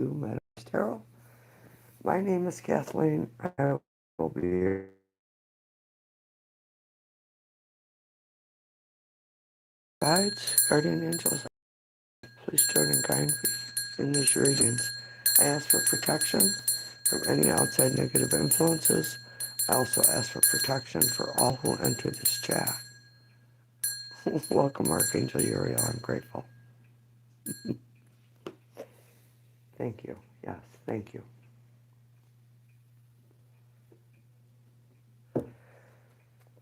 Tarot. My name is Kathleen. I will be your guides, guardian angels. Please join and guide me in these readings. I ask for protection from any outside negative influences. I also ask for protection for all who enter this chat. Welcome, Archangel Uriel. I'm grateful. Thank you. Yes, thank you.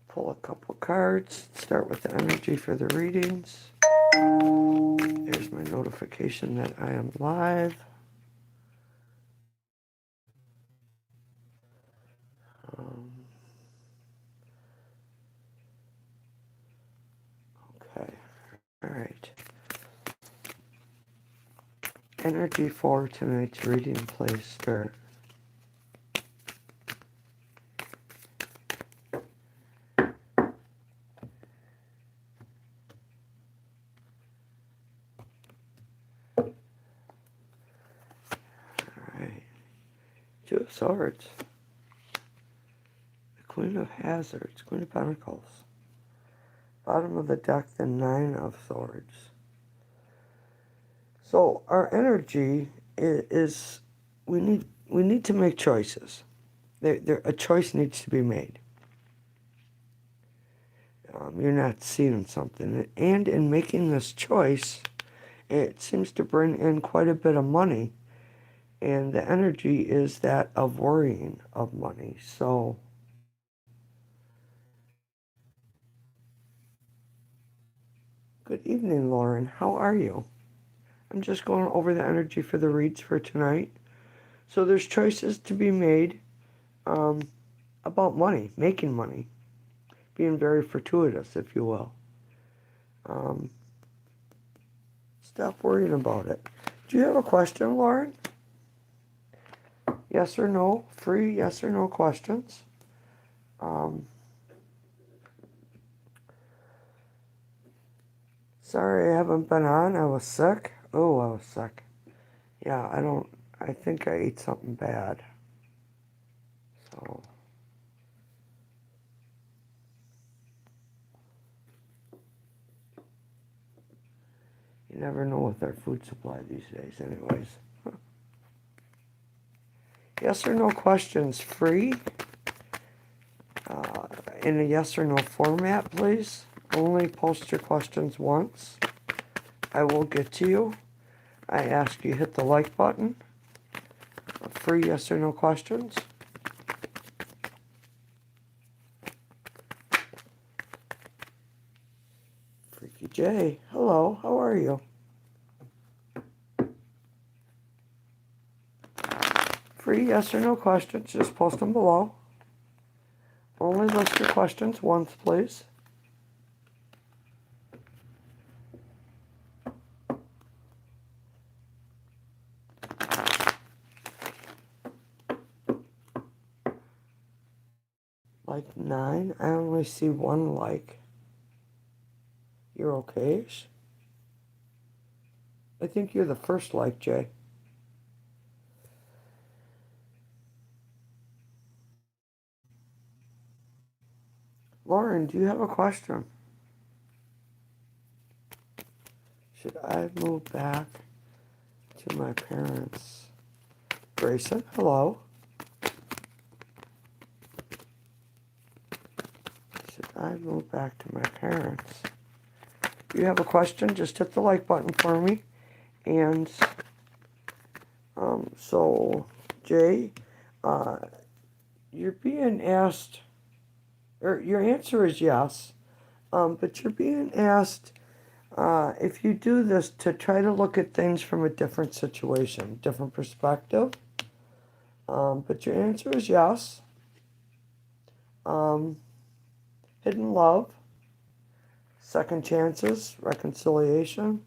Pull a couple cards. Start with the energy for the readings. There's my notification that I am live. Okay. All right. Energy for tonight's reading, please start. Alright. Two of Swords. The Queen of Hazards. Queen of Pentacles. Bottom of the deck, the Nine of Swords. So our energy is we need to make choices. A choice needs to be made. You're not seeing something. And in making this choice, it seems to bring in quite a bit of money. And the energy is that of worrying of money. So good evening, Lauren. How are you? I'm just going over the energy for the reads for tonight. So there's choices to be made about money, making money, being very fortuitous, if you will. Stop worrying about it. Do you have a question, Lauren? Yes or no? Free yes or no questions. Sorry I haven't been on. I was sick. Oh, I was sick. Yeah, I think I ate something bad. So, you never know with our food supply these days anyways. Yes or no questions, free. In a yes or no format, please. Only post your questions once. I will get to you. I ask you hit the like button. Free yes or no questions. Freaky J, hello, how are you? Free yes or no questions, just post them below. Only list your questions once, please. Like 9, I only see 1 like. You're okay-ish? I think you're the first like, Jay. Lauren, do you have a question? Should I move back to my parents? Grayson, hello. Should I move back to my parents? If you have a question, just hit the like button for me. And so, Jay, you're being asked, or your answer is yes, but you're being asked if you do this to try to look at things from a different situation, different perspective. But your answer is yes. Hidden love, second chances, reconciliation.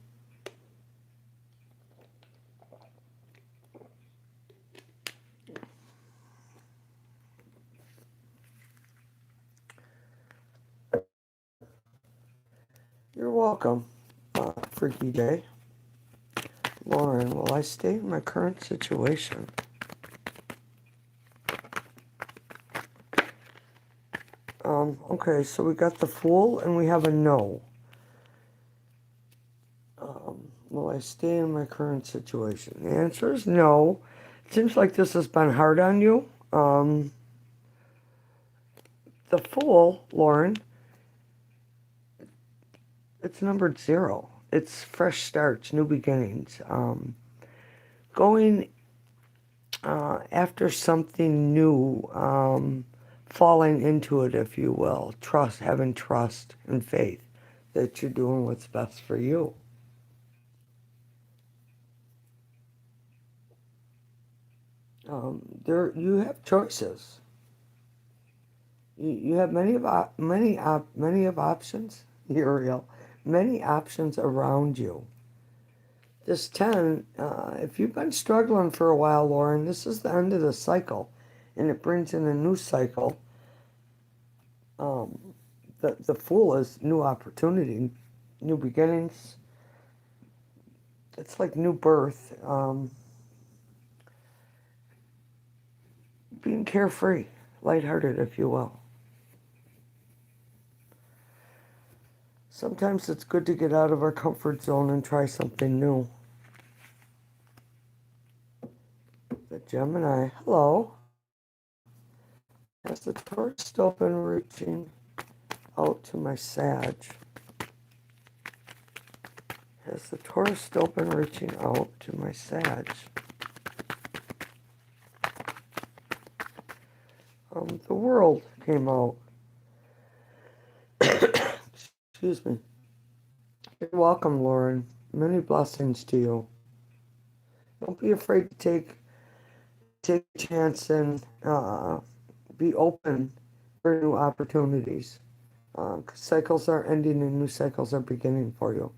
You're welcome, Freaky J. Lauren, will I stay in my current situation? Okay, so we got the Fool and we have a no. Will I stay in my current situation? The answer is no. It seems like this has been hard on you. The Fool, Lauren, it's numbered 0. It's fresh starts, new beginnings. Going after something new, falling into it, if you will. Having trust and faith that you're doing what's best for you. You have choices. You have many of options. Uriel, many options around you. This 10, if you've been struggling for a while, Lauren, this is the end of the cycle, and it brings in a new cycle. The Fool is new opportunity, new beginnings. It's like new birth. Being carefree, lighthearted, if you will. Sometimes it's good to get out of our comfort zone and try something new. The Gemini, hello. Has the Taurus still been reaching out to my Sag? Has the Taurus still been reaching out to my Sag? The World came out. Excuse me. You're welcome, Lauren. Many blessings to you. Don't be afraid to take a chance and be open for new opportunities. Cycles are ending and new cycles are beginning for you.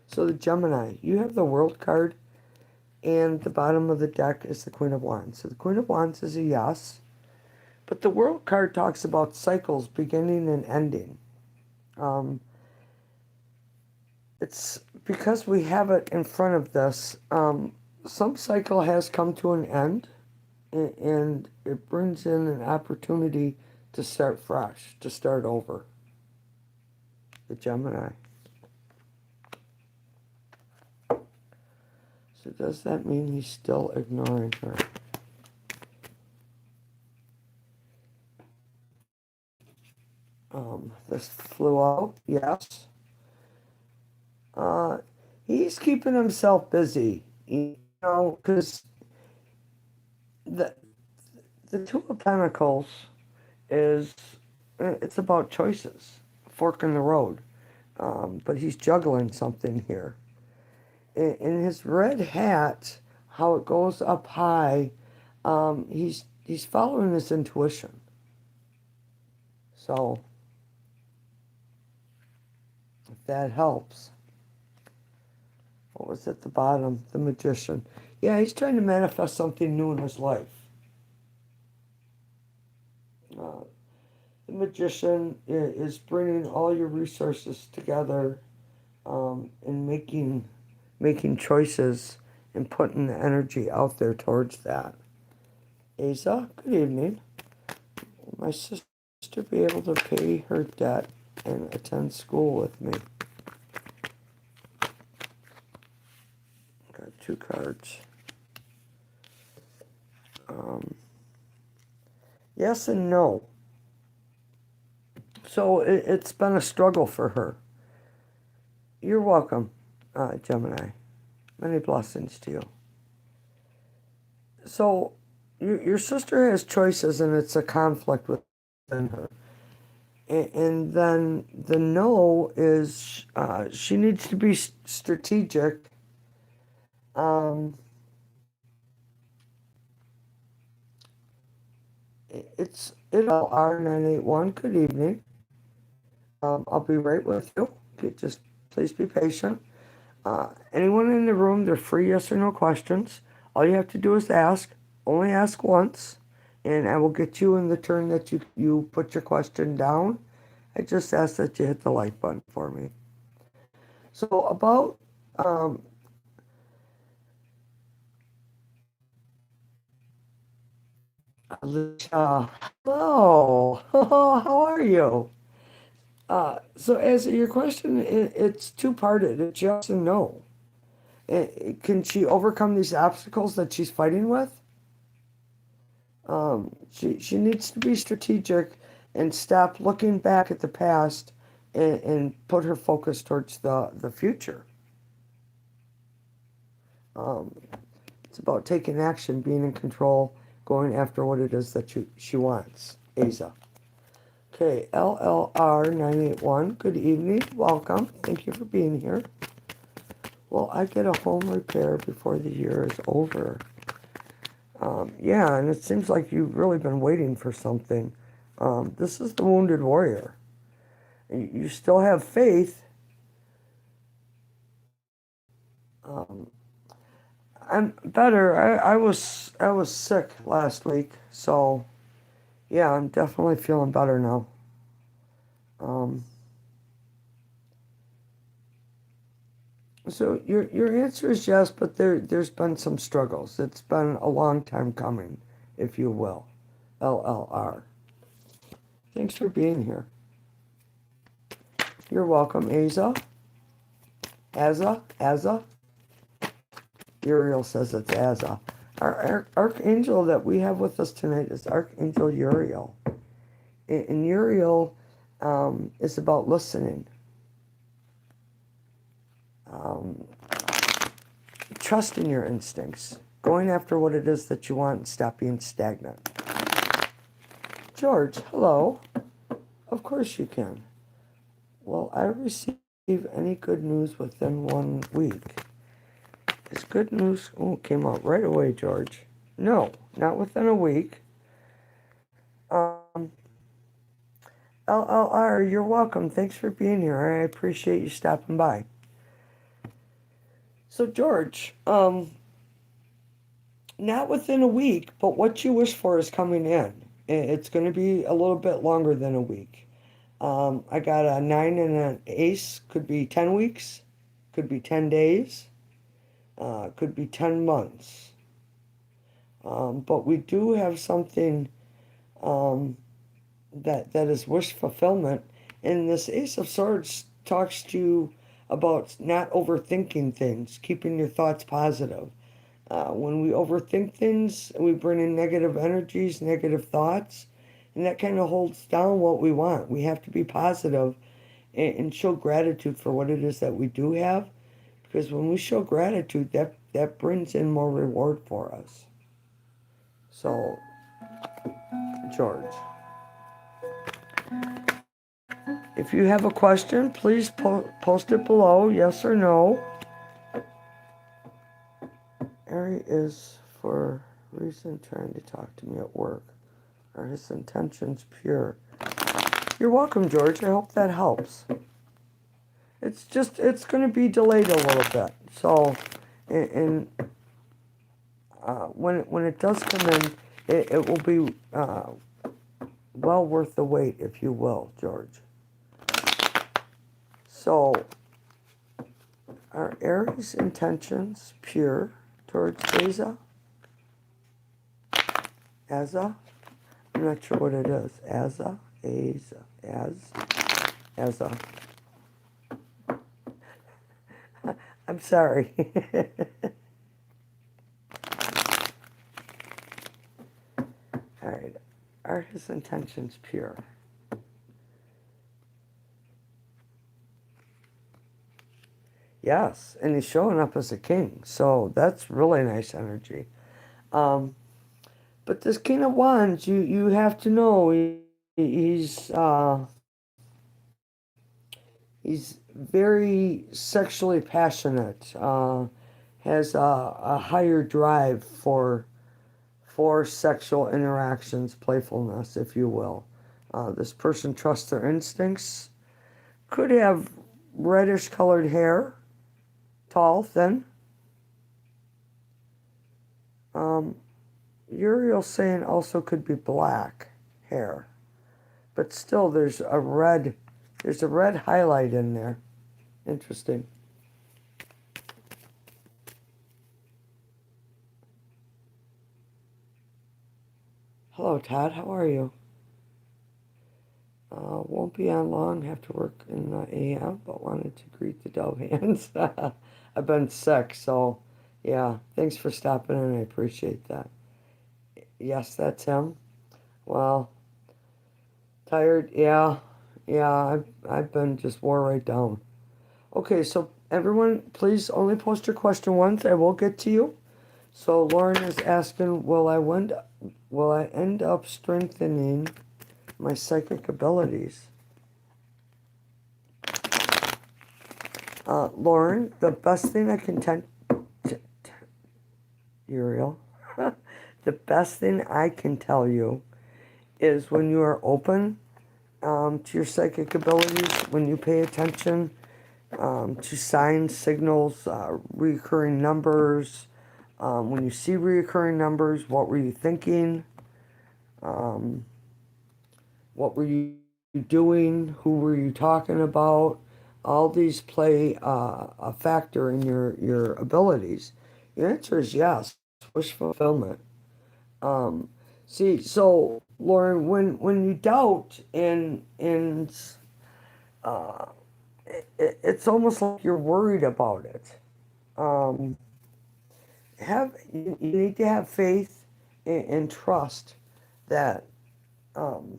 So the Gemini, you have the World card, and the bottom of the deck is the Queen of Wands. So the Queen of Wands is a yes, but the World card talks about cycles beginning and ending. It's because we have it in front of this. Some cycle has come to an end, and it brings in an opportunity to start fresh, to start over. The Gemini. So does that mean he's still ignoring her? This flew out, yes. He's keeping himself busy, because the Two of Pentacles is, it's about choices, fork in the road. But he's juggling something here. In his red hat, how it goes up high, he's following his intuition. So, if that helps. What was at the bottom? The Magician. Yeah, he's trying to manifest something new in his life. The Magician is bringing all your resources together and making choices and putting the energy out there towards that. Asa, good evening. Will my sister be able to pay her debt and attend school with me? Got 2 cards. Yes and no. So it's been a struggle for her. You're welcome, Gemini. Many blessings to you. So your sister has choices, and it's a conflict within her. And then the no is she needs to be strategic. It's R981. Good evening. I'll be right with you. Just please be patient. Anyone in the room, they're free yes or no questions. All you have to do is ask. Only ask once, and I will get you in the turn that you put your question down. I just ask that you hit the like button for me. So about Alicia, hello. How are you? So as your question, it's two-parted. It's yes and no. Can she overcome these obstacles that she's fighting with? She needs to be strategic and stop looking back at the past and put her focus towards the future. Um, it's about taking action, being in control, going after what it is that she wants. Asa. Okay, LLR981, good evening, welcome, thank you for being here. Well, I get a home repair before the year is over. Yeah, and it seems like you've really been waiting for something. This is the Wounded Warrior. You still have faith. Um, I'm better. I was sick last week, so yeah, I'm definitely feeling better now. Um, so your answer is yes, but there's been some struggles. It's been a long time coming, if you will. LLR. Thanks for being here. You're welcome, Asa. Asa. Uriel says it's Asa. Our archangel that we have with us tonight is Archangel Uriel. And Uriel is about listening. Um, Trusting your instincts. Going after what it is that you want and stop being stagnant. George, hello. Of course you can. Will I receive any good news within 1 week? Is good news... Oh, came out right away, George. No, not within a week. Um, LLR, you're welcome. Thanks for being here. I appreciate you stopping by. So, George, not within a week, but what you wish for is coming in. It's going to be a little bit longer than a week. I got a 9 and an ace. Could be 10 weeks. Could be 10 days. Could be 10 months. But we do have something that is wish fulfillment. And this Ace of Swords talks to you about not overthinking things, keeping your thoughts positive. When we overthink things, we bring in negative energies, negative thoughts, and that kind of holds down what we want. We have to be positive and show gratitude for what it is that we do have, because when we show gratitude, that brings in more reward for us. So, George, if you have a question, please post it below, yes or no. Ari is for reason trying to talk to me at work. Are his intentions pure? You're welcome, George. I hope that helps. It's going to be delayed a little bit. So, and when it does come in, it will be well worth the wait, if you will, George. So, are Aries' intentions pure towards Asa? Asa? I'm not sure what it is. Asa? Asa. I'm sorry. All right. Are his intentions pure? Yes, and he's showing up as a king, so that's really nice energy. But this King of Wands, you have to know he's very sexually passionate. Has a higher drive for sexual interactions, playfulness, if you will. This person trusts their instincts. Could have reddish colored hair, tall, thin. Uriel saying also could be black hair, but still there's a red highlight in there. Interesting. Hello, Todd. How are you? Won't be on long. Have to work in the AM, but wanted to greet the dove hands. I've been sick, so yeah. Thanks for stopping in. I appreciate that. Yes, that's him. Well, tired. Yeah, yeah. I've been just wore right down. Okay, so everyone, please only post your question once. I will get to you. So Lauren is asking, will I end up strengthening my psychic abilities? Lauren, the best thing I can Uriel, the best thing I can tell you is when you are open to your psychic abilities, when you pay attention to signs, signals, recurring numbers, when you see recurring numbers, what were you thinking? Um, what were you doing? Who were you talking about? All these play a factor in your abilities. Your answer is yes. Wish fulfillment. Um, See, so Lauren, when you doubt and uh, it's almost like you're worried about it. Um, you need to have faith and trust that um,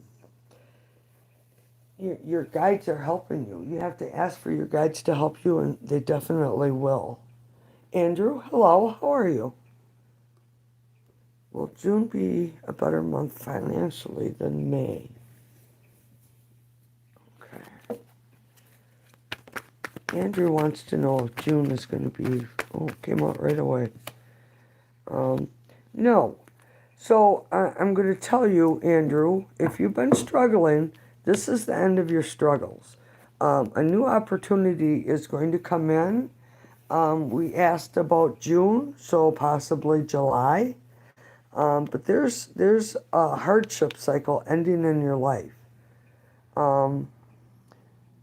your guides are helping you. You have to ask for your guides to help you, and they definitely will. Andrew, hello, how are you? Will June be a better month financially than May? Okay. Andrew wants to know if June is going to be. Oh, came out right away. Um, no. So I'm going to tell you, Andrew, if you've been struggling, this is the end of your struggles. A new opportunity is going to come in. We asked about June, so possibly July. But there's a hardship cycle ending in your life. Um,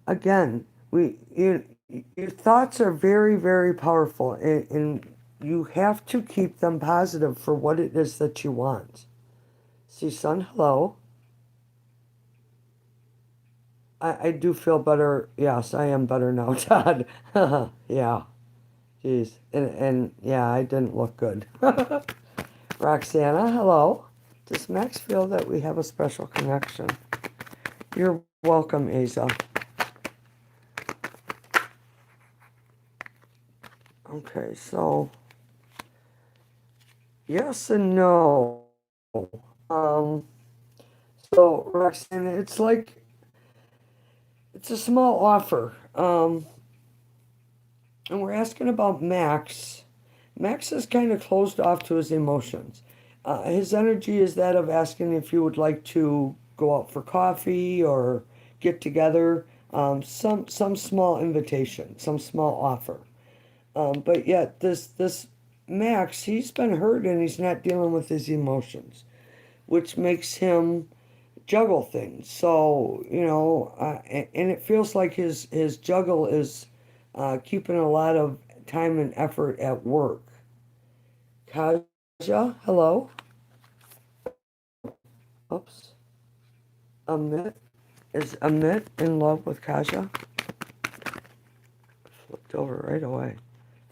Again, your thoughts are very, very powerful, and you have to keep them positive for what it is that you want. See, son, hello. I do feel better. Yes, I am better now, Todd. Yeah, jeez. And yeah, I didn't look good. Roxana, hello. Does Max feel that we have a special connection? You're welcome, Asa. Okay, so yes and no. Um, so Roxana, it's a small offer. And we're asking about Max. Max is kind of closed off to his emotions. His energy is that of asking if you would like to go out for coffee or get together. Some small invitation, some small offer. But yet this Max, he's been hurt and he's not dealing with his emotions, which makes him juggle things. So and it feels like his juggle is keeping a lot of time and effort at work. Kaja, hello. Oops. Amit, is Amit in love with Kaja? Flipped over right away.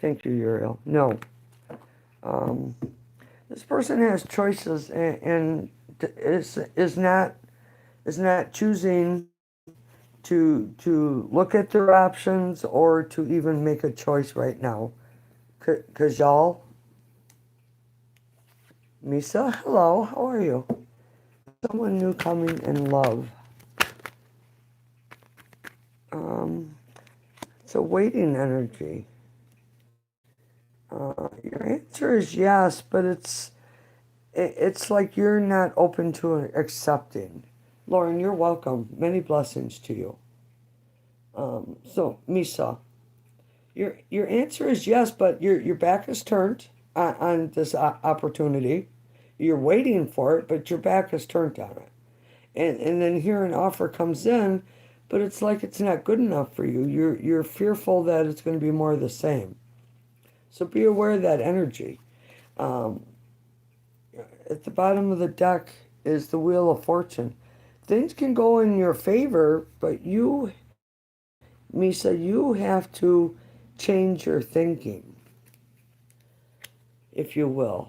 Thank you, Uriel. No. Um, this person has choices and is not choosing to look at their options or to even make a choice right now. Kajal, Misa, hello, how are you? Someone new coming in love. Um, it's a waiting energy. Your answer is yes, but it's like you're not open to accepting. Lauren, you're welcome. Many blessings to you. So Misa, your answer is yes, but your back is turned on this opportunity. You're waiting for it, but your back is turned on it. And then here an offer comes in, but it's like it's not good enough for you. You're fearful that it's going to be more of the same. So be aware of that energy. Um, at the bottom of the deck, is the Wheel of Fortune. Things can go in your favor, but you, Misa, you have to change your thinking, if you will.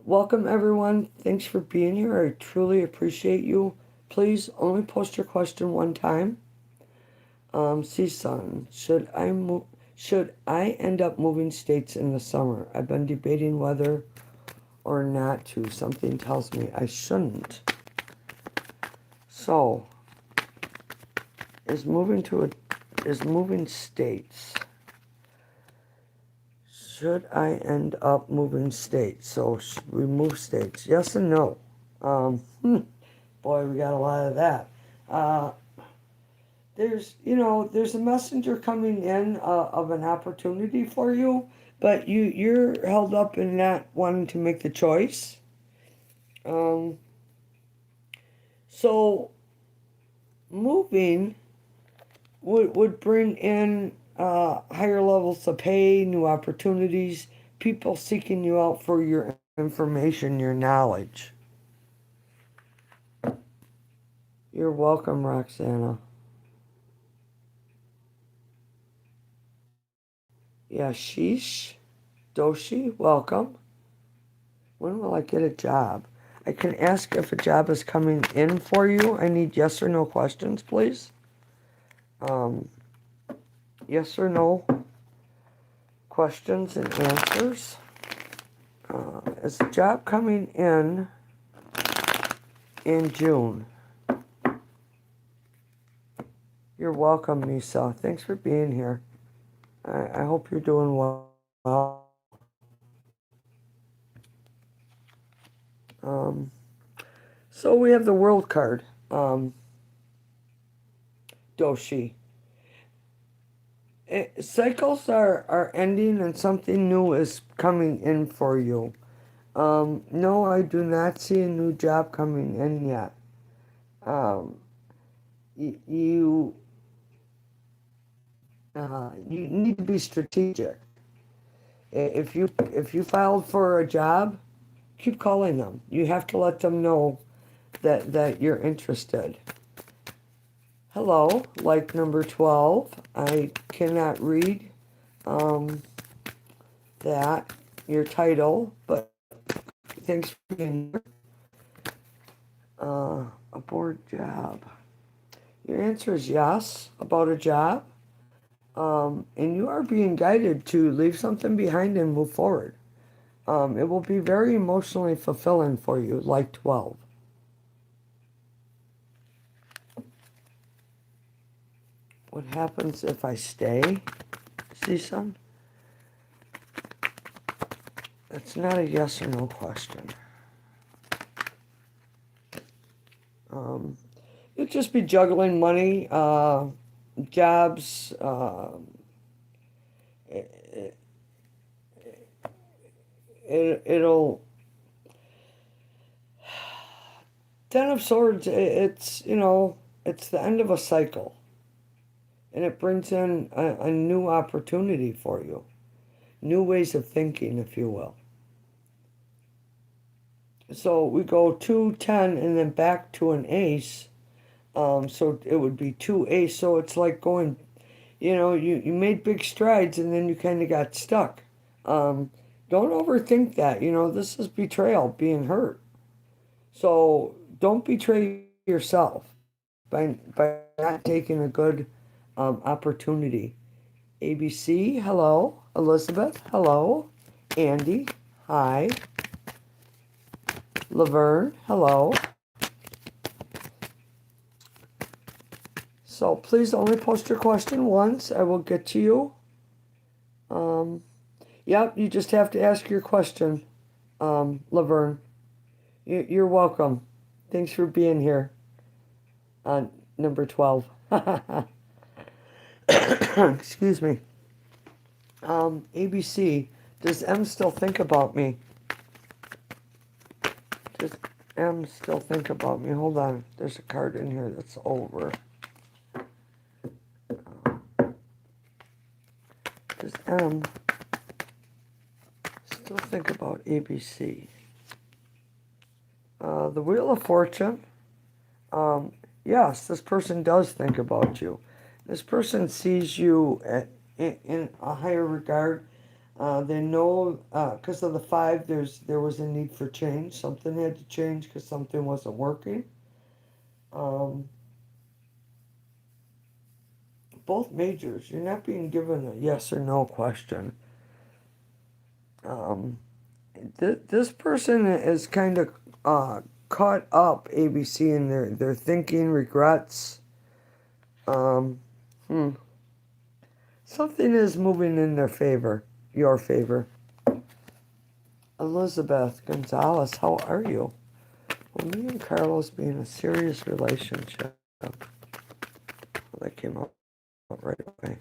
Welcome, everyone. Thanks for being here. I truly appreciate you. Please only post your question one time. C-Sun, should I end up moving states in the summer? I've been debating whether or not to. Something tells me I shouldn't. So, is moving states. Should I end up moving states? So, should we move states? Yes and no. Boy, we got a lot of that. There's a messenger coming in of an opportunity for you, but you're held up in not wanting to make the choice. So moving would bring in higher levels of pay, new opportunities, people seeking you out for your information, your knowledge. You're welcome, Roxana. Yashish Doshi, welcome. When will I get a job? I can ask if a job is coming in for you. I need yes or no questions, please. Yes or no questions and answers. Is a job coming in June? You're welcome, Misa. Thanks for being here. I hope you're doing well. So we have the World card. Doshi. Cycles are ending and something new is coming in for you. No, I do not see a new job coming in yet. You need to be strategic. If you filed for a job, keep calling them. You have to let them know that you're interested. Hello, like number 12. I cannot read that, your title, but thanks for being here. A board job. Your answer is yes, about a job. And you are being guided to leave something behind and move forward. It will be very emotionally fulfilling for you, like 12. What happens if I stay? See, son? That's not a yes or no question. You'll just be juggling money, jobs. It'll. Ten of Swords. It's it's the end of a cycle, and it brings in a new opportunity for you, new ways of thinking, if you will. So we go 2, 10, and then back to an ace. So it would be 2 ace. So it's like going, you made big strides and then you kind of got stuck. Don't overthink that. This is betrayal, being hurt. So don't betray yourself by not taking a good opportunity. ABC, hello. Elizabeth, hello. Andy, hi. Laverne, hello. So please only post your question once. I will get to you. Yep, you just have to ask your question, Laverne. You're welcome. Thanks for being here on number 12. Excuse me. ABC, does M still think about me? Does M still think about me? Hold on. There's a card in here that's over. Does M still think about ABC? The Wheel of Fortune. Yes, this person does think about you. This person sees you in a higher regard. They know because of the five, there was a need for change. Something had to change because something wasn't working. Um, both majors. You're not being given a yes or no question. Um, this person is kind of caught up, ABC, in their thinking, regrets. Um, hmm. Something is moving in their favor, your favor. Elizabeth Gonzalez, how are you? Will me and Carlos be in a serious relationship? Well, that came out right away.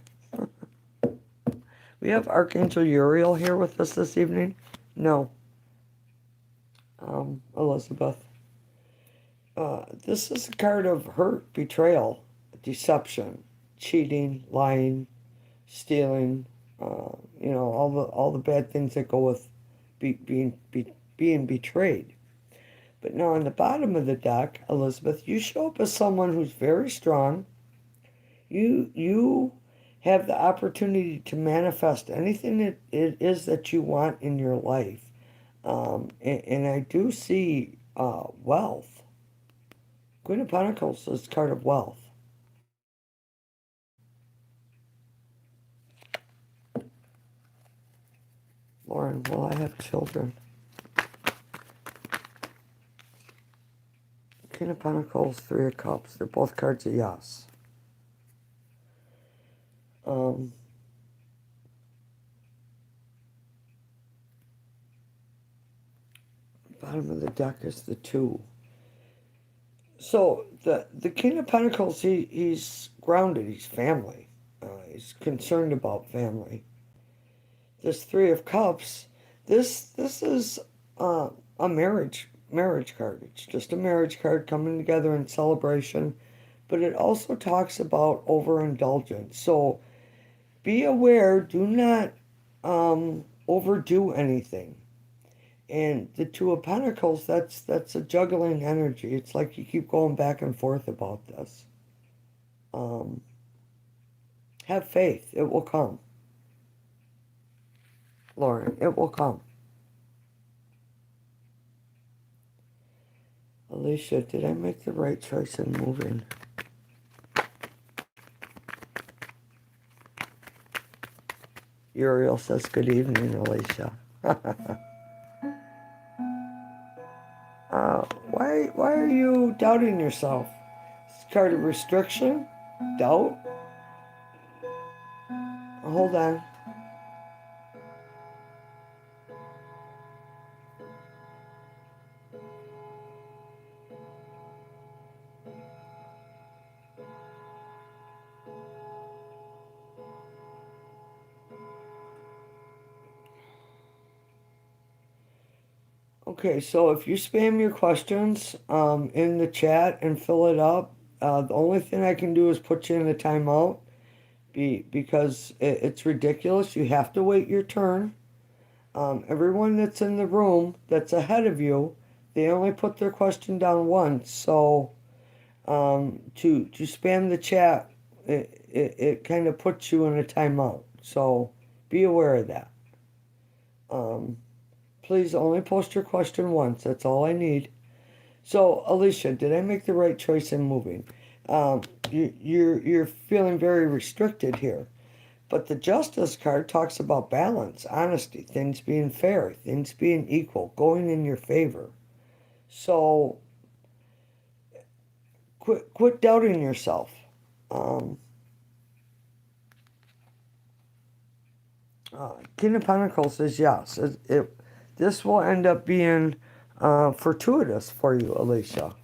We have Archangel Uriel here with us this evening. No, Elizabeth. This is a card of hurt, betrayal, deception, cheating, lying, stealing. All the bad things that go with being betrayed. But now on the bottom of the deck, Elizabeth, you show up as someone who's very strong. You have the opportunity to manifest anything that it is that you want in your life. And I do see wealth. Queen of Pentacles is a card of wealth. Lauren, will I have children? King of Pentacles, Three of Cups. They're both cards of yes. Bottom of the deck is the Two. So the King of Pentacles, he's grounded. He's family. He's concerned about family. This Three of Cups, this is a marriage card. It's just a marriage card coming together in celebration, but it also talks about overindulgence. So be aware. Do not overdo anything. And the Two of Pentacles, that's a juggling energy. It's like you keep going back and forth about this. Um, have faith. It will come. Lauren, it will come. Alicia, did I make the right choice in moving? Uriel says, good evening, Alicia. Why are you doubting yourself? It's a card of restriction? Doubt? Hold on. Okay, so if you spam your questions in the chat and fill it up, the only thing I can do is put you in a timeout because it's ridiculous. You have to wait your turn. Everyone that's in the room that's ahead of you, they only put their question down once. So to spam the chat, it kind of puts you in a timeout. So be aware of that. Please only post your question once. That's all I need. So, Alicia, did I make the right choice in moving? You're feeling very restricted here. But the Justice card talks about balance, honesty, things being fair, things being equal, going in your favor. So, quit doubting yourself. King of Pentacles is yes. This will end up being fortuitous for you, Alicia.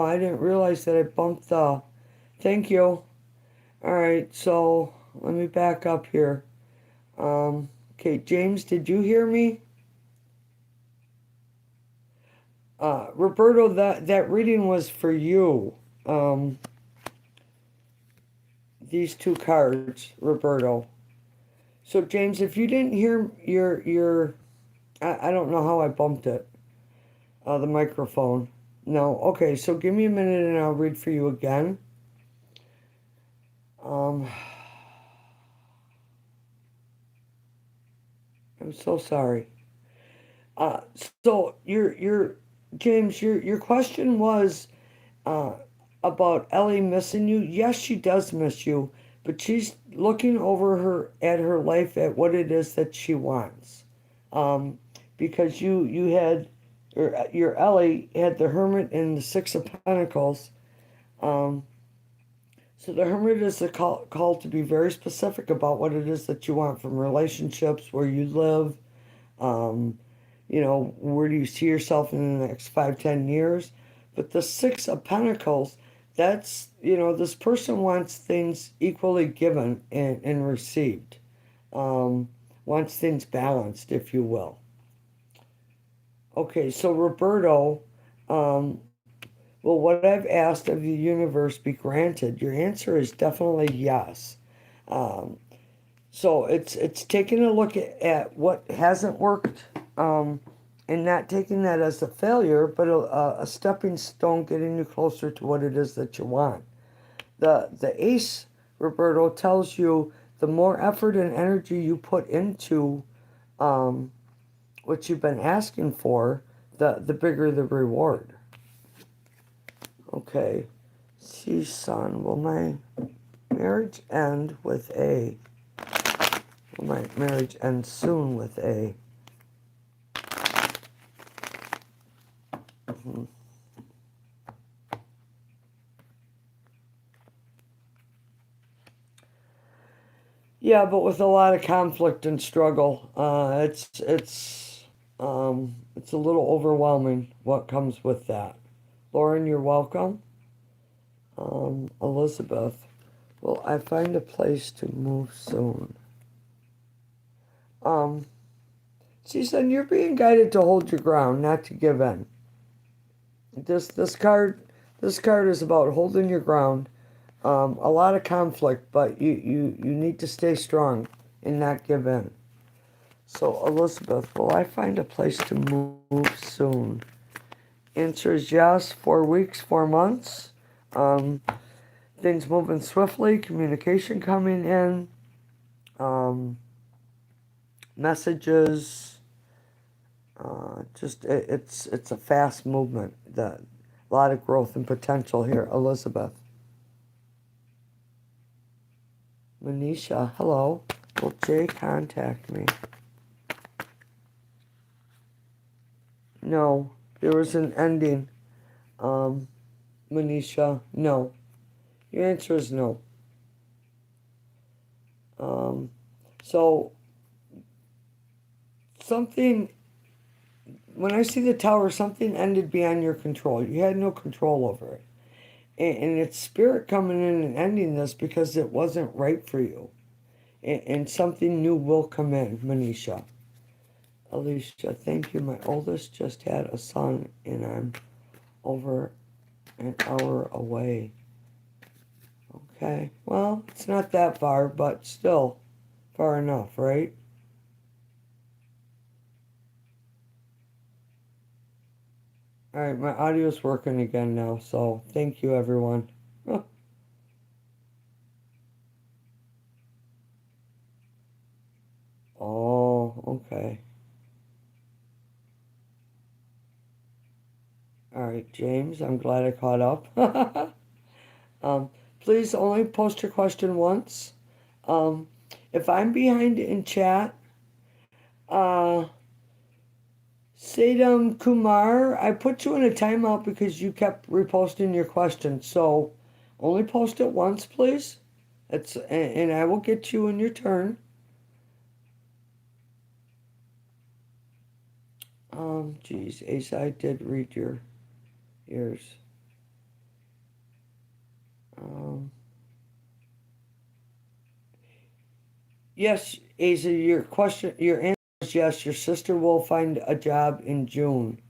I didn't realize that I bumped the, thank you. All right, so let me back up here. Okay, James, did you hear me? Roberto, that reading was for you. Um, these two cards, Roberto. So James, if you didn't hear I don't know how I bumped it. The microphone. No. Okay, so give me a minute and I'll read for you again. Um, I'm so sorry. Uh, so your James, your question was uh, about Ellie missing you. Yes, she does miss you, but she's looking over her at her life at what it is that she wants. Um, because you had your Ellie had the Hermit and the Six of Pentacles. Um, so the Hermit is a call to be very specific about what it is that you want from relationships, where you live. Um, where do you see yourself in the next 5, 10 years? But the Six of Pentacles, that's, this person wants things equally given and received, um, wants things balanced, if you will. Okay, so Roberto, um, will what I've asked of the universe be granted? Your answer is definitely yes. Um, So it's taking a look at what hasn't worked, um, and not taking that as a failure, but a stepping stone getting you closer to what it is that you want. The ace, Roberto, tells you the more effort and energy you put into um, what you've been asking for, the bigger the reward. Okay. See, son, will my marriage end with a will my marriage end soon with a Mhm. Yeah, but with a lot of conflict and struggle, it's a little overwhelming what comes with that. Lauren, you're welcome. Elizabeth, will I find a place to move soon? Um, she said you're being guided to hold your ground, not to give in. This this card this card is about holding your ground. A lot of conflict, but you need to stay strong and not give in. So, Elizabeth, will I find a place to move soon? Answer is yes. 4 weeks, 4 months. Um, things moving swiftly, communication coming in, um, messages. It's a fast movement. A lot of growth and potential here, Elizabeth. Manisha, hello. Will Jay contact me? No, there was an ending. Um, Manisha, no. Your answer is no. Um, so something, when I see the tower, something ended beyond your control. You had no control over it. And it's spirit coming in and ending this because it wasn't right for you. And something new will come in, Manisha. Alicia, thank you. My oldest just had a son and I'm over an hour away. Okay, well, it's not that far, but still far enough, right? All right, my audio's working again now, so thank you, everyone. Oh, okay. All right, James, I'm glad I caught up. um, please only post your question once. Um, if I'm behind in chat, uh, Sadam Kumar, I put you in a timeout because you kept reposting your question. So only post it once, please. And I will get you in your turn. Geez, Ace, I did read your. years. Yes, Asa, your answer is yes. Your sister will find a job in June.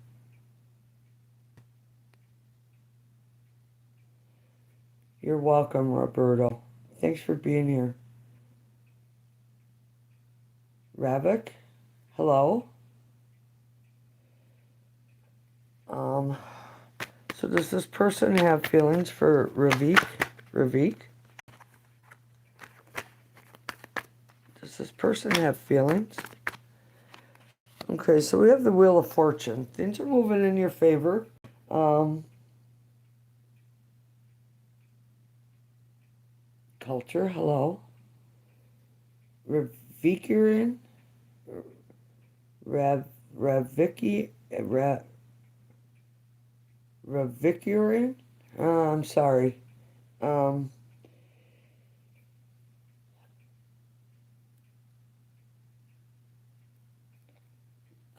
You're welcome, Roberto. Thanks for being here. Ravik, hello. Um, so does this person have feelings for Ravik? Ravik? Does this person have feelings? Okay, so we have the Wheel of Fortune. Things are moving in your favor. Culture, hello. Ravikiran? Raviki? Ravikiran? I'm sorry. Um,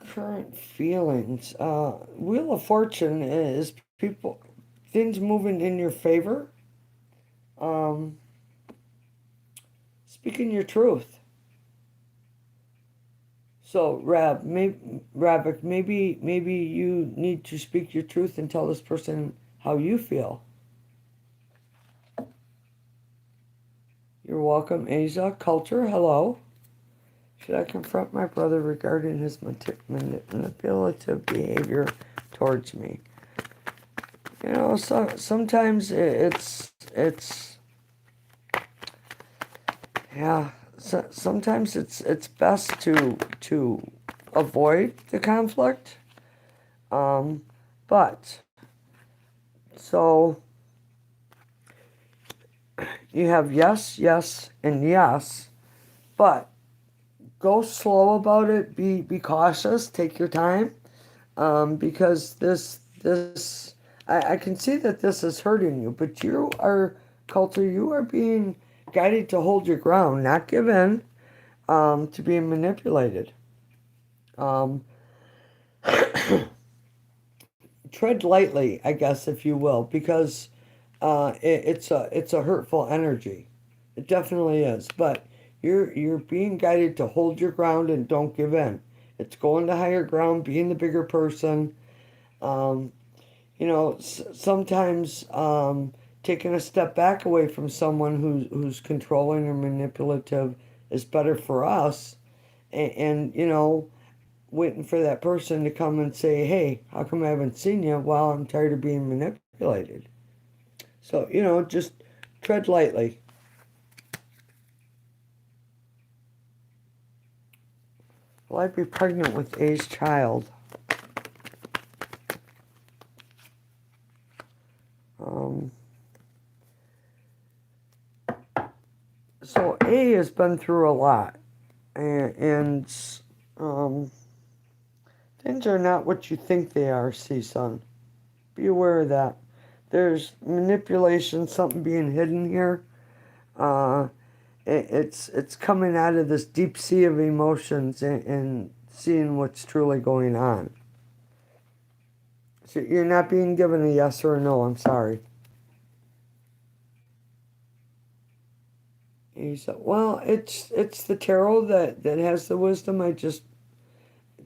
Current feelings. Wheel of Fortune is things moving in your favor. Um, Speaking your truth. So, Ravik, maybe you need to speak your truth and tell this person how you feel. You're welcome, Asa. Culture, hello. Should I confront my brother regarding his manipulative behavior towards me? You know, sometimes yeah. Sometimes it's best to avoid the conflict. But so you have yes, yes, and yes, but go slow about it. Be cautious. Take your time, because I can see that this is hurting you. But you are being guided to hold your ground, not give in, to being manipulated. Um, Tread lightly, I guess, if you will, because it's a hurtful energy. It definitely is. But you're being guided to hold your ground and don't give in. It's going to higher ground, being the bigger person. Um, Sometimes taking a step back away from someone who's controlling or manipulative is better for us. And waiting for that person to come and say, hey, how come I haven't seen you? Well, I'm tired of being manipulated. So, just tread lightly. Will I be pregnant with A's child? Um, so A has been through a lot, and things are not what you think they are, C-Sun. Be aware of that. There's manipulation, something being hidden here. Uh, it's coming out of this deep sea of emotions and seeing what's truly going on. So you're not being given a yes or a no. I'm sorry. And he said, well, it's the tarot that has the wisdom. I just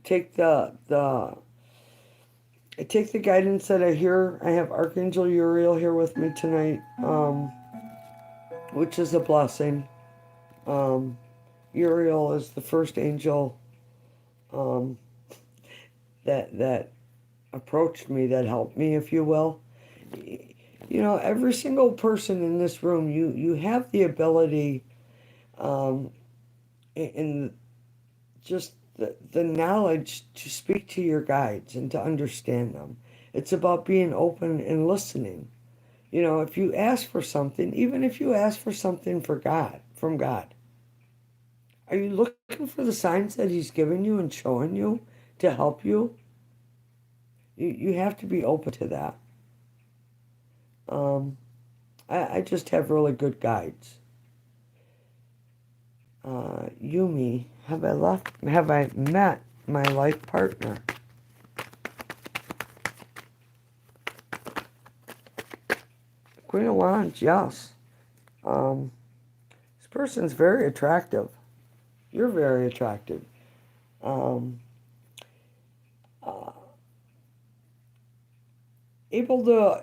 take I take the guidance that I hear. I have Archangel Uriel here with me tonight, which is a blessing. Uriel is the first angel um, that approached me, that helped me, if you will. Every single person in this room, you have the ability, um, and just the knowledge to speak to your guides and to understand them. It's about being open and listening. If you ask for something, even if you ask for something from God, are you looking for the signs that He's given you and showing you to help you? You have to be open to that. I just have really good guides. Yumi, have I met my life partner? Queen of Wands, yes. This person's very attractive. You're very attractive. Um, uh, able to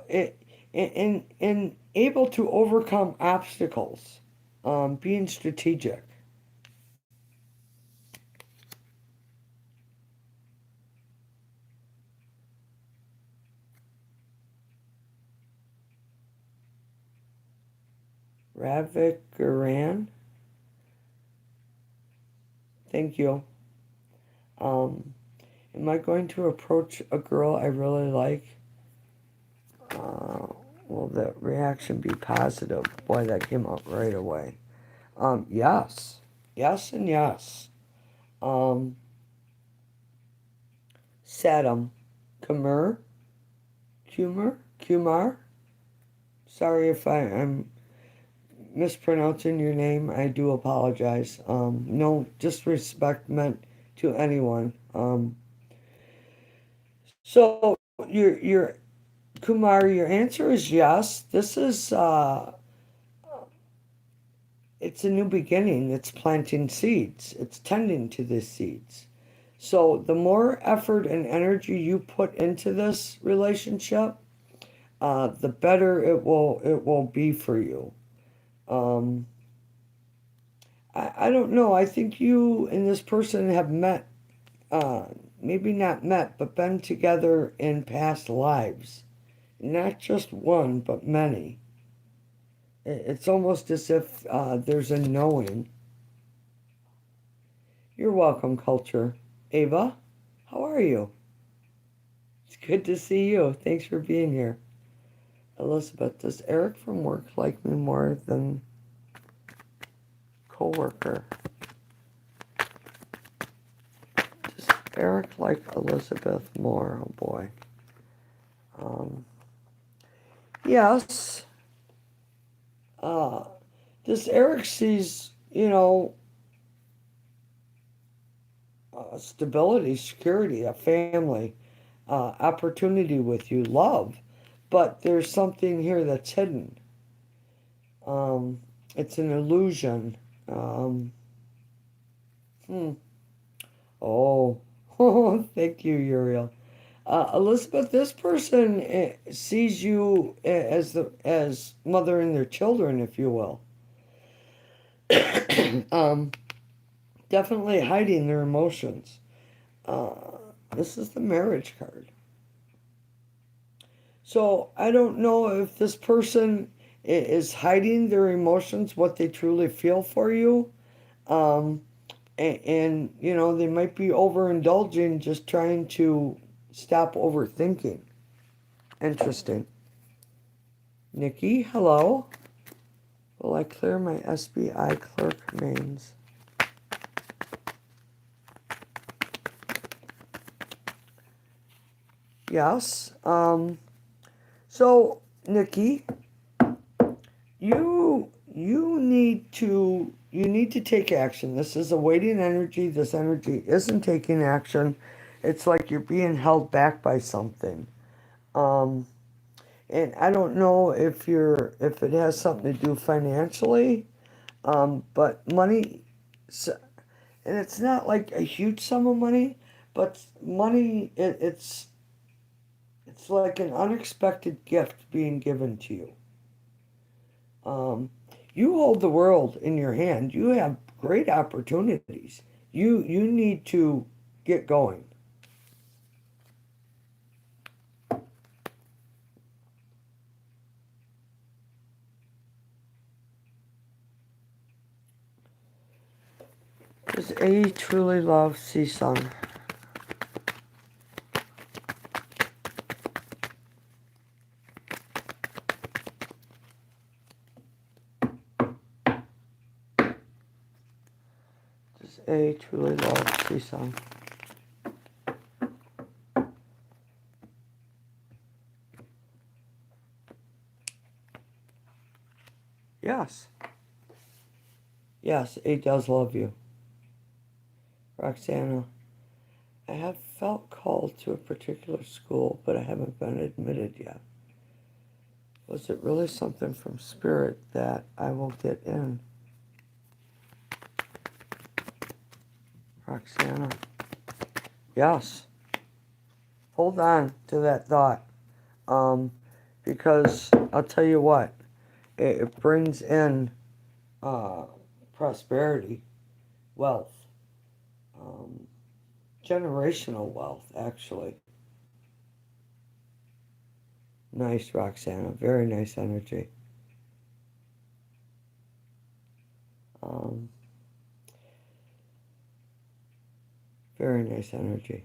and able to overcome obstacles. Being strategic. Ravikaran, thank you. Um, am I going to approach a girl I really like? Uh, will the reaction be positive? Boy, that came out right away. Yes. Yes and yes. Um, Saddam. Kumar. Sorry if I'm mispronouncing your name. I do apologize. No disrespect meant to anyone. So your Kumar, your answer is yes. This is it's a new beginning. It's planting seeds. It's tending to the seeds. So the more effort and energy you put into this relationship, the better it will be for you. Um, I don't know. I think you and this person have met, uh, maybe not met, but been together in past lives. Not just one, but many. It's almost as if there's a knowing. You're welcome, culture. Ava, how are you? It's good to see you. Thanks for being here. Elizabeth, does Eric from work like me more than coworker? Does Eric like Elizabeth more? Oh boy. Um, yes. Uh, this Eric sees, stability, security, a family, opportunity with you, love. But there's something here that's hidden. Um, it's an illusion. Um, hmm. Oh, thank you, Uriel. Elizabeth, this person sees you as mothering their children, if you will. um, definitely hiding their emotions. Uh, this is the marriage card. So I don't know if this person is hiding their emotions, what they truly feel for you. Um, and they might be overindulging, just trying to stop overthinking. Interesting. Nikki, hello. Will I clear my SBI clerk names? Yes. So Nikki, you need to take action. This is a waiting energy. This energy isn't taking action. It's like you're being held back by something. Um, and I don't know if it has something to do financially, but money, and it's not like a huge sum of money, but money, it's like an unexpected gift being given to you. Um, you hold the world in your hand. You have great opportunities. You need to get going. Does A truly love CSUN? Does A truly love CSUN? Yes. Yes, A does love you. Roxana, I have felt called to a particular school, but I haven't been admitted yet. Was it really something from Spirit that I will get in? Roxana. Yes. Hold on to that thought. Because I'll tell you what, it brings in prosperity, wealth, generational wealth, actually. Nice, Roxana. Very nice energy. Very nice energy.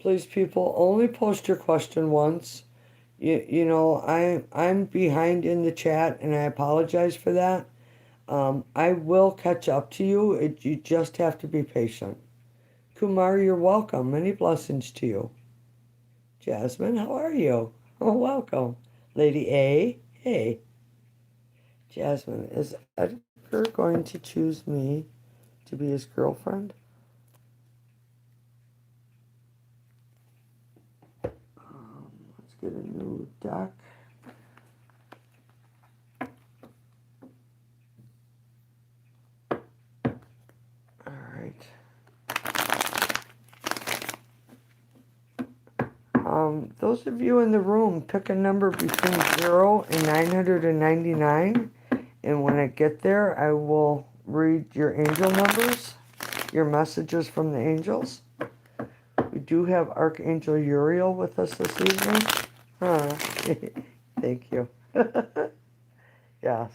Please, people, only post your question once. You know, I'm behind in the chat, and I apologize for that. I will catch up to you. You just have to be patient. Kumar, you're welcome. Many blessings to you. Jasmine, how are you? Oh, welcome. Lady A, hey. Jasmine, is Edgar going to choose me to be his girlfriend? Let's get a new deck. All right. Those of you in the room, pick a number between 0 and 999. And when I get there, I will read your angel numbers, your messages from the angels. We do have Archangel Uriel with us this evening. Thank you. Yes.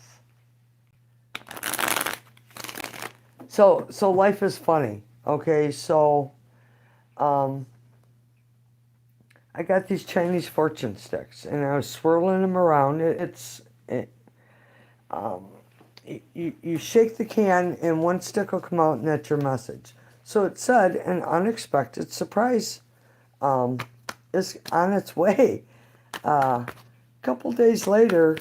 So life is funny. Okay, so I got these Chinese fortune sticks, and I was swirling them around. You shake the can, and one stick will come out, and that's your message. So it said an unexpected surprise is on its way. A couple days later,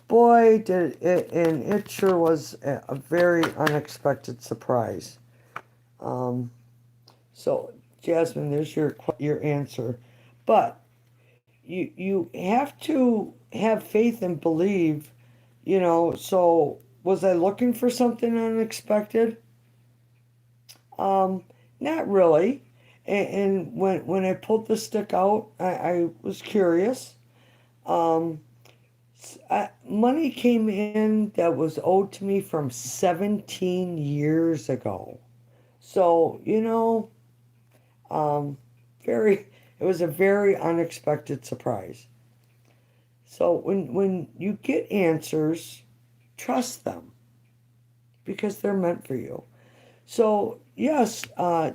boy, did it, and it sure was a very unexpected surprise. So, Jasmine, there's your answer. But you have to have faith and believe, you know. So was I looking for something unexpected? Not really. And when I pulled the stick out, I was curious. Money came in that was owed to me from 17 years ago. So, you know, it was a very unexpected surprise. So when you get answers, trust them because they're meant for you. So yes,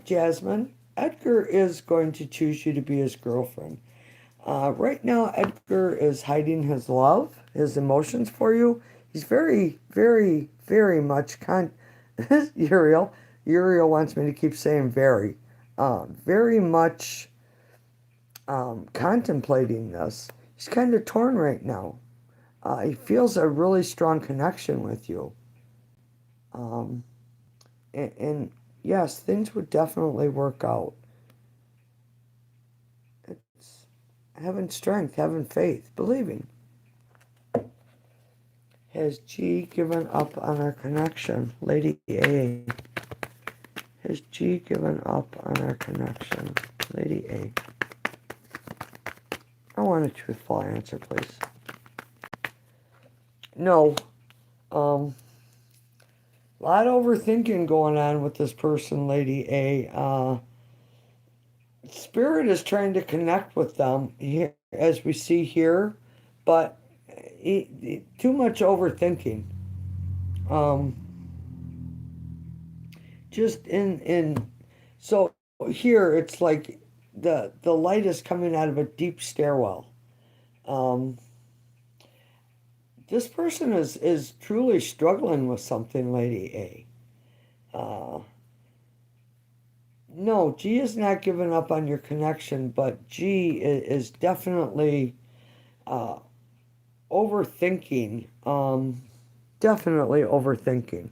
Jasmine, Edgar is going to choose you to be his girlfriend. Right now, Edgar is hiding his love, his emotions for you. He's very, very, very much Uriel. Uriel wants me to keep saying very much contemplating this. He's kind of torn right now. He feels a really strong connection with you. And yes, things would definitely work out. It's having strength, having faith, believing. Has G given up on our connection? Lady A. Has G given up on our connection? Lady A. I want a truthful answer, please. No. A lot of overthinking going on with this person, Lady A. Spirit is trying to connect with them here, as we see here, but too much overthinking. Just so here it's like the light is coming out of a deep stairwell. This person is truly struggling with something, Lady A. No, G is not giving up on your connection, but G is definitely overthinking. Definitely overthinking.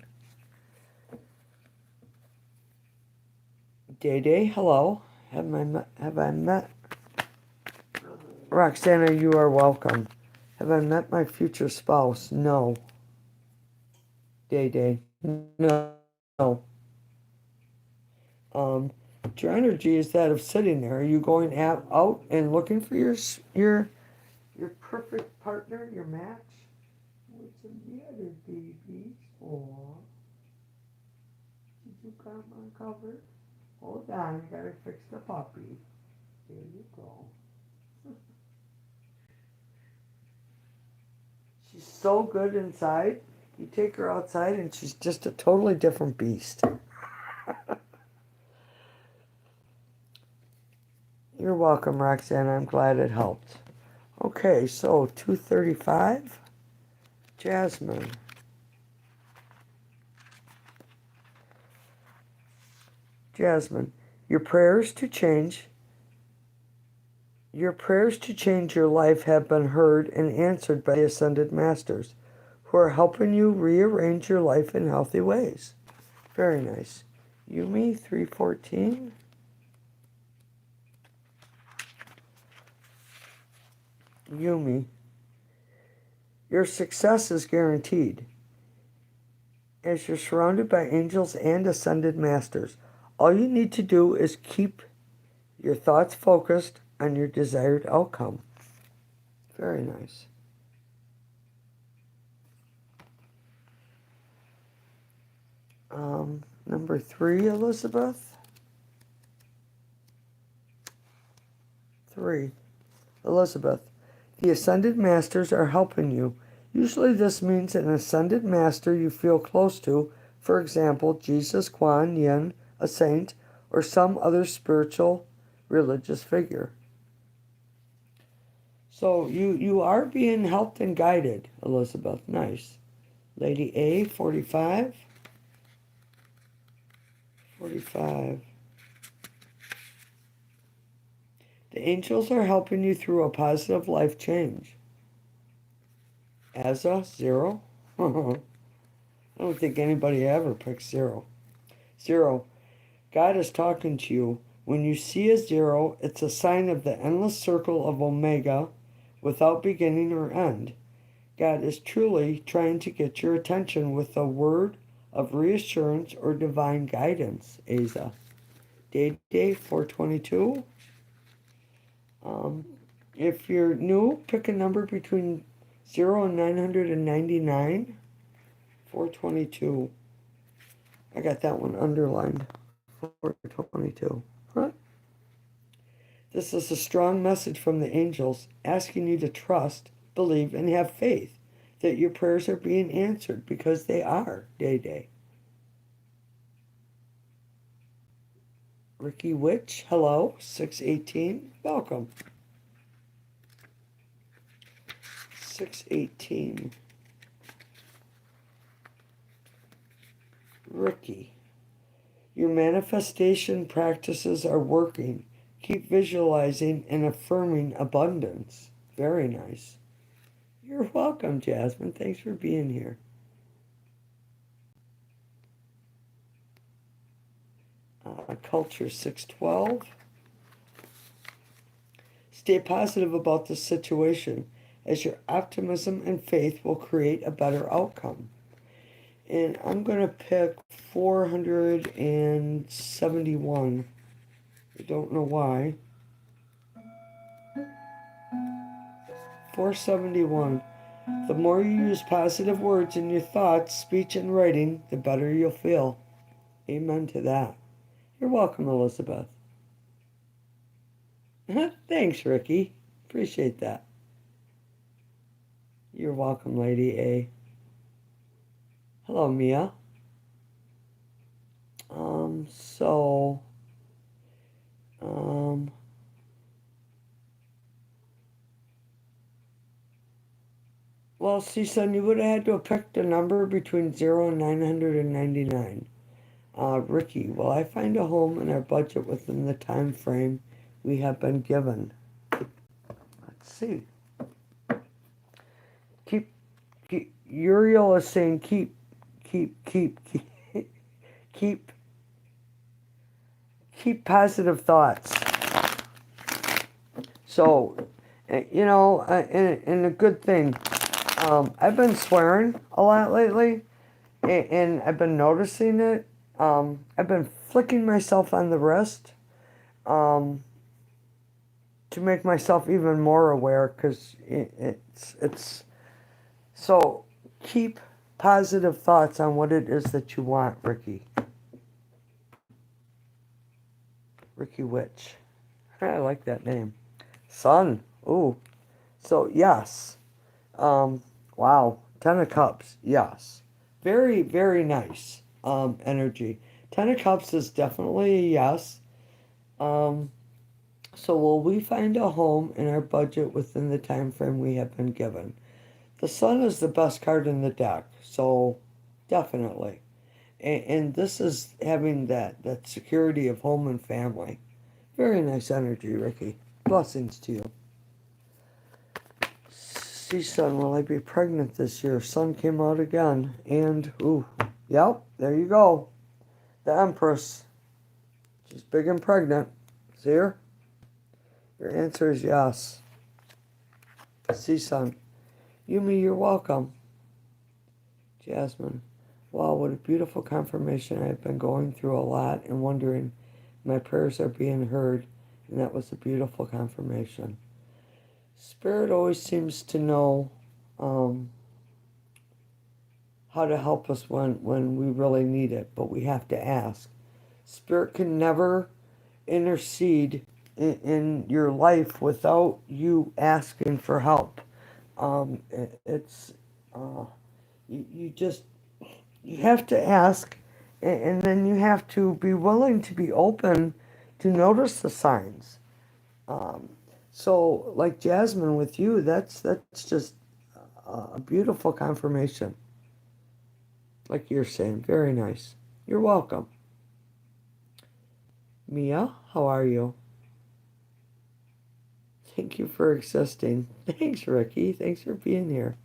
Day Day, hello. Have I met Roxana, you are welcome. Have I met my future spouse? No. Day. No. Your energy is that of sitting there. Are you going out and looking for your perfect partner, your match? What's the matter, baby? Oh, did you come uncovered? Hold on, I gotta fix the puppy. There you go. She's so good inside. You take her outside and she's just a totally different beast. You're welcome, Roxanne. I'm glad it helped. Okay, so 235. Jasmine. Jasmine, your prayers to change your life have been heard and answered by the Ascended Masters, who are helping you rearrange your life in healthy ways. Very nice. Yumi, 314. Yumi, your success is guaranteed, as you're surrounded by angels and Ascended Masters. All you need to do is keep your thoughts focused on your desired outcome. Very nice. Number 3, Elizabeth. 3. Elizabeth, the Ascended Masters are helping you. Usually this means an Ascended Master you feel close to, for example, Jesus, Kuan Yin, a saint, or some other spiritual religious figure. So you are being helped and guided, Elizabeth. Nice. Lady A, 45. 45. The angels are helping you through a positive life change. Asa, 0. I don't think anybody ever picks 0. 0. God is talking to you. When you see a 0, it's a sign of the endless circle of Omega without beginning or end. God is truly trying to get your attention with a word of reassurance or divine guidance, Asa. Day 422. If you're new, pick a number between 0 and 999. 422. I got that one underlined. 422. Huh? This is a strong message from the angels asking you to trust, believe, and have faith that your prayers are being answered, because they are, Day. Ricky Witch, hello, 618, welcome. 618. Ricky, your manifestation practices are working. Keep visualizing and affirming abundance. Very nice. You're welcome, Jasmine. Thanks for being here. Culture 612. Stay positive about the situation, as your optimism and faith will create a better outcome. And I'm going to pick 471. I don't know why. 471. The more you use positive words in your thoughts, speech, and writing, the better you'll feel. Amen to that. You're welcome, Elizabeth. Thanks, Ricky. Appreciate that. You're welcome, Lady A. Hello, Mia. Well, see, son, you would have had to have picked a number between 0 and 999. Ricky, will I find a home in our budget within the time frame we have been given? Let's see. Uriel is saying keep positive thoughts. So And a good thing. I've been swearing a lot lately, and I've been noticing it. I've been flicking myself on the wrist um, to make myself even more aware, because it's so keep positive thoughts on what it is that you want, Ricky. Ricky Witch. I like that name. Sun. Ooh. So yes. Um, wow. Ten of Cups. Yes. Very, very nice energy. Ten of Cups is definitely a yes. Um, so will we find a home in our budget within the time frame we have been given? The Sun is the best card in the deck, so definitely. And this is having that security of home and family. Very nice energy, Ricky. Blessings to you. See, Sun, will I be pregnant this year? Sun came out again. And, ooh, yep, there you go. The Empress. She's big and pregnant. See her? Your answer is yes. See, Sun. Yumi, you're welcome. Jasmine. Wow, what a beautiful confirmation. I've been going through a lot and wondering my prayers are being heard. And that was a beautiful confirmation. Spirit always seems to know how to help us when we really need it, but we have to ask. Spirit can never intercede in your life without you asking for help. It's you just you have to ask, and then you have to be willing to be open to notice the signs. Um, so, like Jasmine with you, that's just a beautiful confirmation. Like you're saying, very nice. You're welcome. Mia, how are you? Thank you for existing. Thanks, Ricky. Thanks for being here.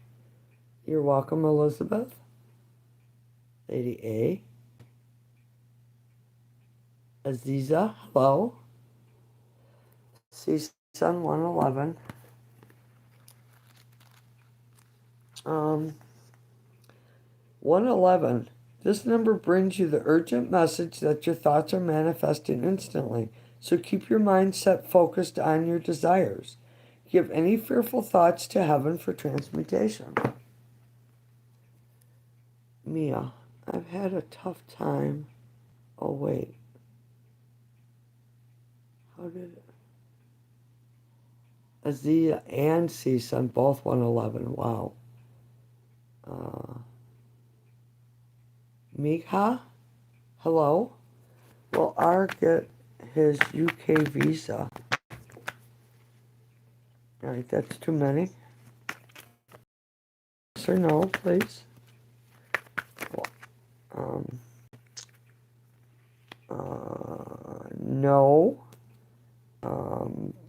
You're welcome, Elizabeth. Lady A. Aziza, hello. Sun 111. 111. This number brings you the urgent message that your thoughts are manifesting instantly. So keep your mindset focused on your desires. Give any fearful thoughts to heaven for transmutation. Mia, I've had a tough time. Oh, wait. How did it? Azia and Sun, both 111. Wow. Mika, hello. Will R get his UK visa? All right, that's too many. Yes or no, please. Um, no.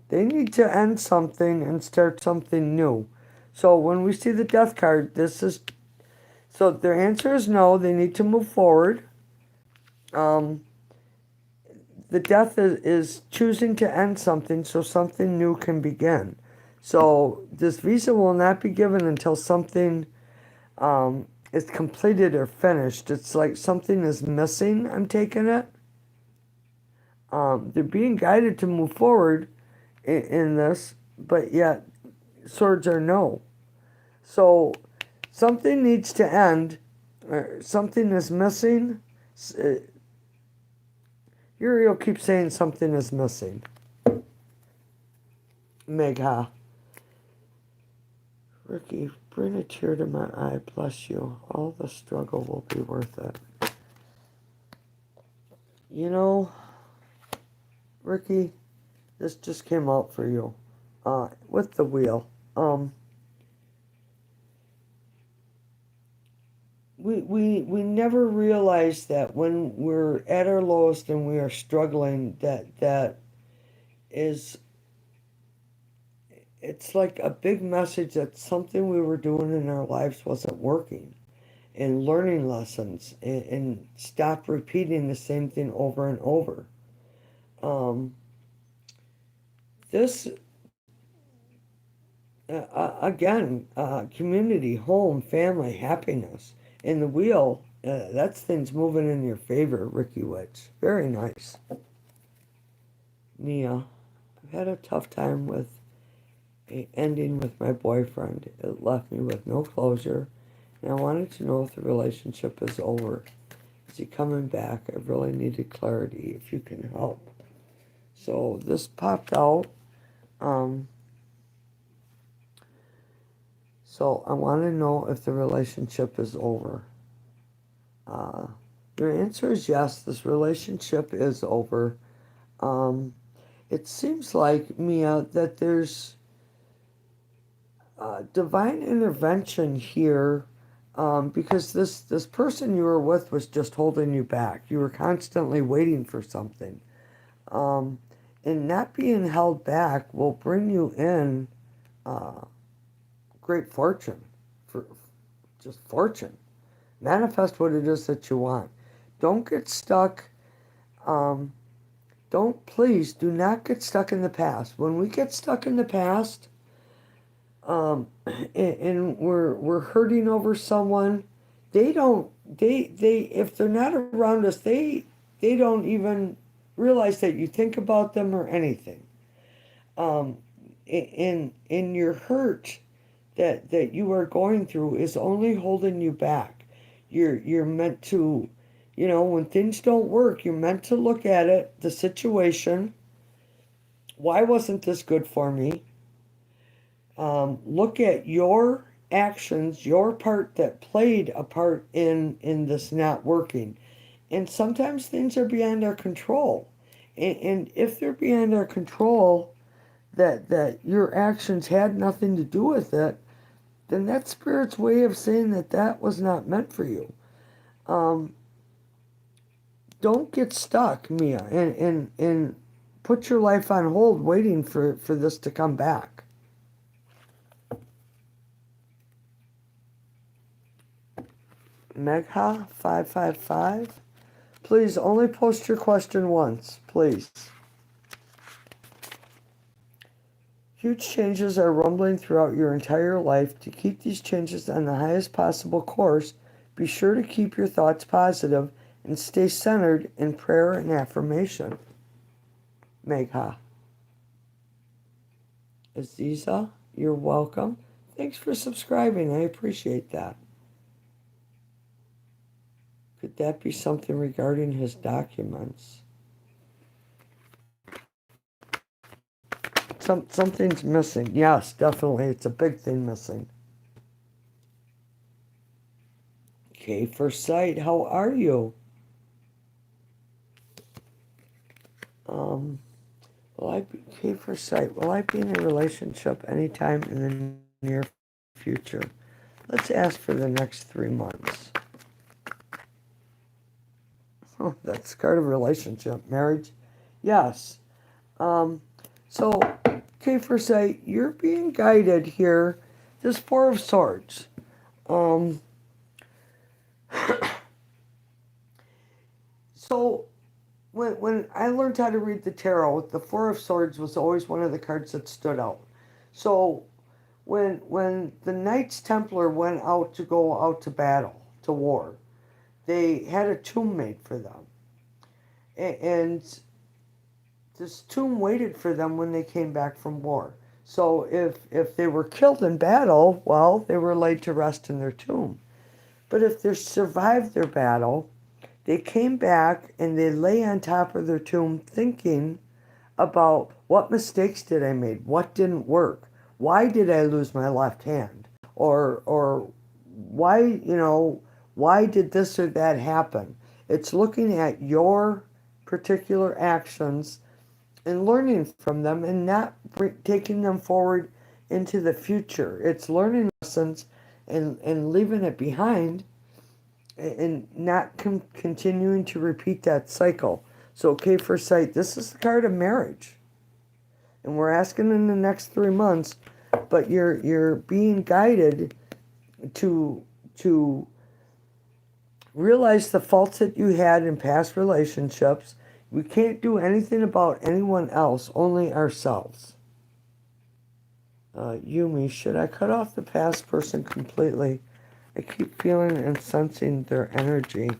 They need to end something and start something new. So when we see the death card, this is... So their answer is no. They need to move forward. The death is choosing to end something so something new can begin. So this visa will not be given until something is completed or finished. It's like something is missing, I'm taking it. They're being guided to move forward in this, but yet swords are no. So something needs to end, or something is missing. Uriel keeps saying something is missing. Megha. Ricky, bring a tear to my eye, bless you. All the struggle will be worth it. You know, Ricky, this just came out for you. With the wheel. We never realize that when we're at our lowest and we are struggling, that is, it's like a big message that something we were doing in our lives wasn't working, and learning lessons, and stop repeating the same thing over and over. This again, community, home, family, happiness. And the wheel, that's things moving in your favor, Ricky Witch. Very nice. Nia, I've had a tough time with a ending with my boyfriend. It left me with no closure, and I wanted to know if the relationship is over. Is he coming back? I really needed clarity, if you can help. So this popped out. Um, so I want to know if the relationship is over. Uh, your answer is yes, this relationship is over. Um, it seems like, Mia, that there's divine intervention here, because this person you were with was just holding you back. You were constantly waiting for something. Um, and not being held back will bring you in uh, great fortune, for just fortune. Manifest what it is that you want. Don't get stuck. Um, please do not get stuck in the past. When we get stuck in the past, and we're hurting over someone, they don't they if they're not around us, they don't even realize that you think about them or anything. Um, in your hurt that you are going through is only holding you back. You're meant to, when things don't work, you're meant to look at it, the situation. Why wasn't this good for me? Look at your actions, your part that played a part in this not working. And sometimes things are beyond our control. And if they're beyond our control, that your actions had nothing to do with it, then that's spirit's way of saying that was not meant for you. Um, don't get stuck, Mia, and put your life on hold waiting for this to come back. Megha 555. Please only post your question once, please. Huge changes are rumbling throughout your entire life. To keep these changes on the highest possible course, be sure to keep your thoughts positive and stay centered in prayer and affirmation. Megha. Aziza, you're welcome. Thanks for subscribing. I appreciate that. Could that be something regarding his documents? Something's missing. Yes, definitely. It's a big thing missing. Okay, for sight, how are you? Um, okay, for sight, will I be in a relationship anytime in the near future? Let's ask for the next 3 months. Oh, that's kind of relationship, marriage. Yes. So, okay, for sight, you're being guided here. This Four of Swords. So, when I learned how to read the tarot, the Four of Swords was always one of the cards that stood out. So, when the Knights Templar went out to go out to battle, to war, they had a tomb made for them. And this tomb waited for them when they came back from war. So if they were killed in battle, well, they were laid to rest in their tomb. But if they survived their battle, they came back and they lay on top of their tomb thinking about what mistakes did I make, what didn't work, why did I lose my left hand, or why, why did this or that happen. It's looking at your particular actions and learning from them and not taking them forward into the future. It's learning lessons and leaving it behind and not continuing to repeat that cycle. So, okay, for sight, this is the card of marriage. And we're asking in the next 3 months, but you're being guided to realize the faults that you had in past relationships. We can't do anything about anyone else, only ourselves. Yumi, should I cut off the past person completely? I keep feeling and sensing their energy.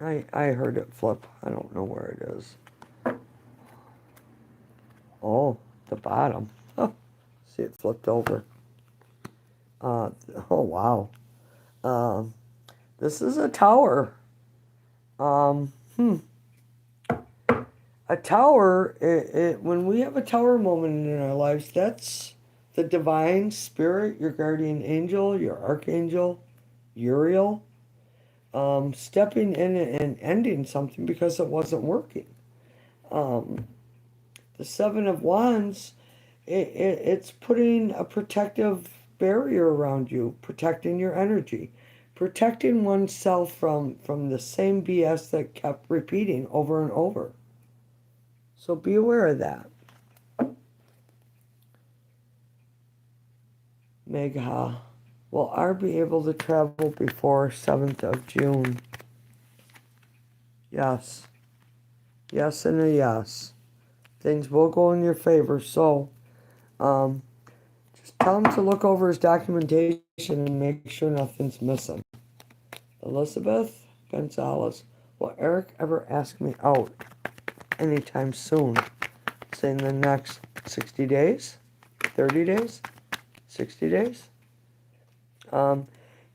I heard it flip. I don't know where it is. Oh, the bottom. Oh, see, it flipped over. Oh, wow. This is a tower. A tower, when we have a tower moment in our lives, that's the divine spirit, your guardian angel, your archangel, Uriel, stepping in and ending something because it wasn't working. The Seven of Wands, it's putting a protective barrier around you, protecting your energy, protecting oneself from the same BS that kept repeating over and over. So be aware of that. Megha, will R be able to travel before 7th of June? Yes. Yes and a yes. Things will go in your favor, so just tell him to look over his documentation and make sure nothing's missing. Elizabeth Gonzalez, will Eric ever ask me out anytime soon? Say in the next 60 days? 30 days? 60 days?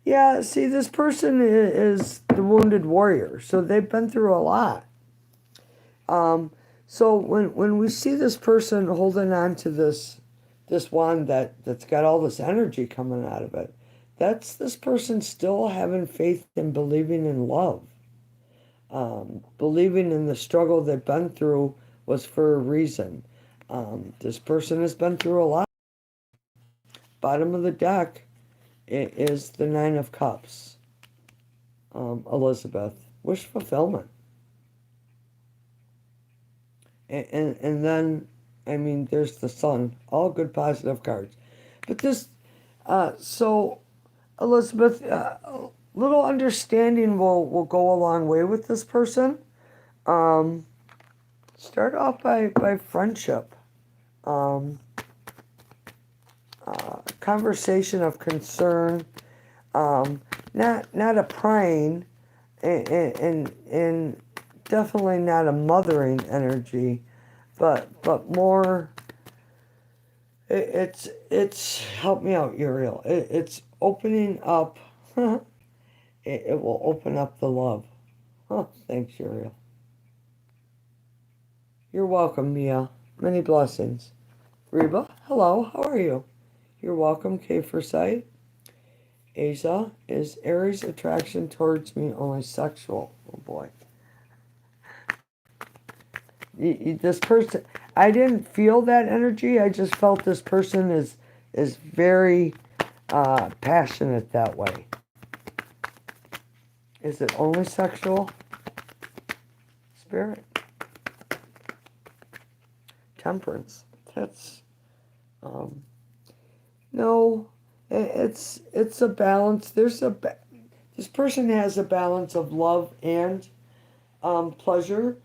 Yeah, see, this person is the wounded warrior, so they've been through a lot. So when we see this person holding on to this wand that's got all this energy coming out of it, that's this person still having faith and believing in love. Believing in the struggle they've been through was for a reason. This person has been through a lot. Bottom of the deck is the Nine of Cups. Elizabeth, wish fulfillment. And then, I mean, there's the Sun. All good positive cards. But this, so, Elizabeth, little understanding will go a long way with this person. Start off by friendship. Conversation of concern. Not a prying, and definitely not a mothering energy, but more. It's help me out, Uriel. It's opening up. It will open up the love. Oh, thanks, Uriel. You're welcome, Mia. Many blessings. Reba, hello. How are you? You're welcome, Kay Forsyth. Asa, is Aries' attraction towards me only sexual? Oh boy. This person, I didn't feel that energy. I just felt this person is very passionate that way. Is it only sexual? Spirit. Temperance. That's no. It's a balance. This person has a balance of love and pleasure.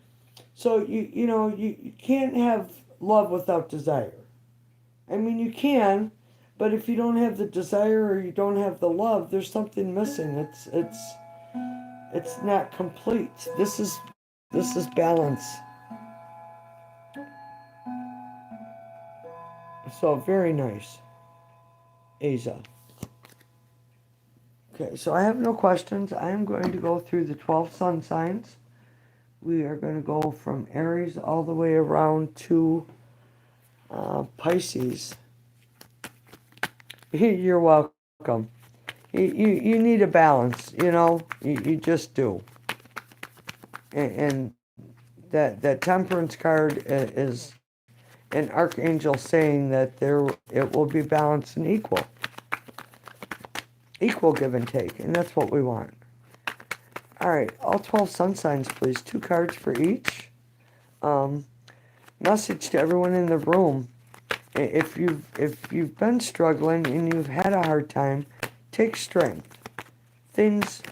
So you can't have love without desire. I mean, you can, but if you don't have the desire or you don't have the love, there's something missing. It's not complete. This is balance. So very nice, Asa. Okay, so I have no questions. I am going to go through the 12 sun signs. We are going to go from Aries all the way around to Pisces. You're welcome. You need a balance, you just do. And that temperance card is an archangel saying that it will be balanced and equal give and take, and that's what we want. All right, all 12 sun signs, please. 2 cards for each. Message to everyone in the room. If you've been struggling and you've had a hard time, take strength. Things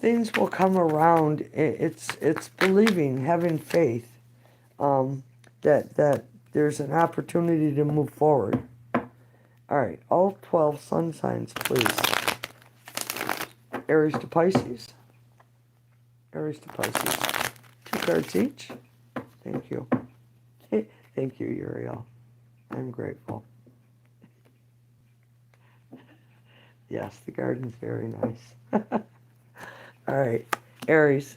will come around. It's believing, having faith. that there's an opportunity to move forward. All right, all 12 sun signs, please. Aries to Pisces. Aries to Pisces. 2 cards each. Thank you. Thank you, Uriel. I'm grateful. Yes, the garden's very nice. All right, Aries.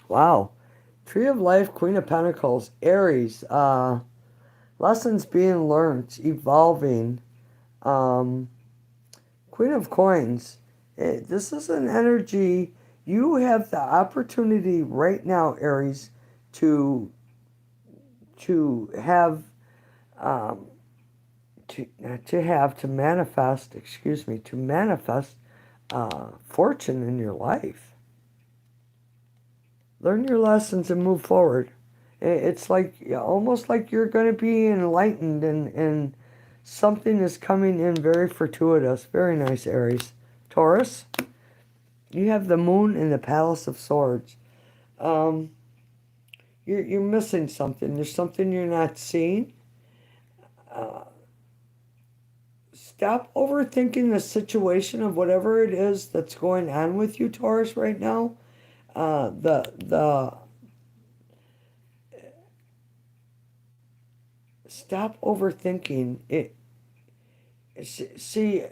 Wow. Tree of Life, Queen of Pentacles. Aries. Lessons being learned, evolving. Queen of Coins. This is an energy. You have the opportunity right now, Aries, to have to manifest, fortune in your life. Learn your lessons and move forward. It's like almost like you're going to be enlightened, and something is coming in very fortuitous. Very nice, Aries. Taurus, you have the Moon in the Palace of Swords. You're missing something. There's something you're not seeing. Stop overthinking the situation of whatever it is that's going on with you, Taurus, right now. The Stop overthinking it. See,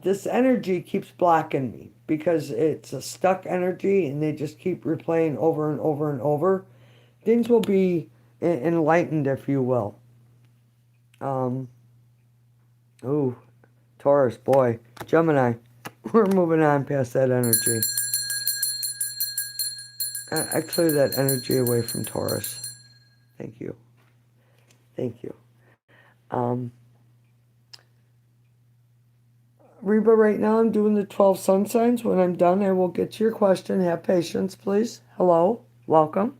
this energy keeps blocking me because it's a stuck energy, and they just keep replaying over and over and over. Things will be enlightened, if you will. Ooh, Taurus, boy. Gemini, we're moving on past that energy. I clear that energy away from Taurus. Thank you. Thank you. Reba, right now I'm doing the 12 sun signs. When I'm done, I will get to your question. Have patience, please. Hello. Welcome.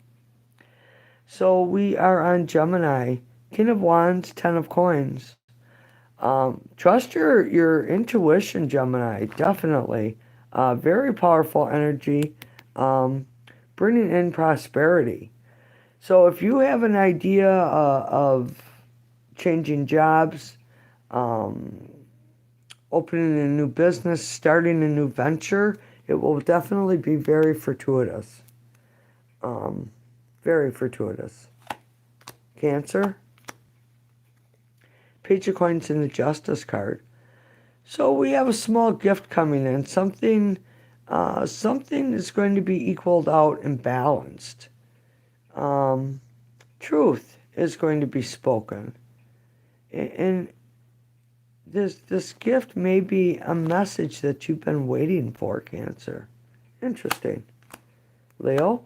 So we are on Gemini. King of Wands, 10 of Coins. Trust your intuition, Gemini. Definitely. Very powerful energy. Bringing in prosperity. So if you have an idea of changing jobs, opening a new business, starting a new venture, it will definitely be very fortuitous. Very fortuitous. Cancer. Page of Coins in the Justice card. So we have a small gift coming in. Something is going to be equaled out and balanced. Truth is going to be spoken. And this gift may be a message that you've been waiting for, Cancer. Interesting. Leo?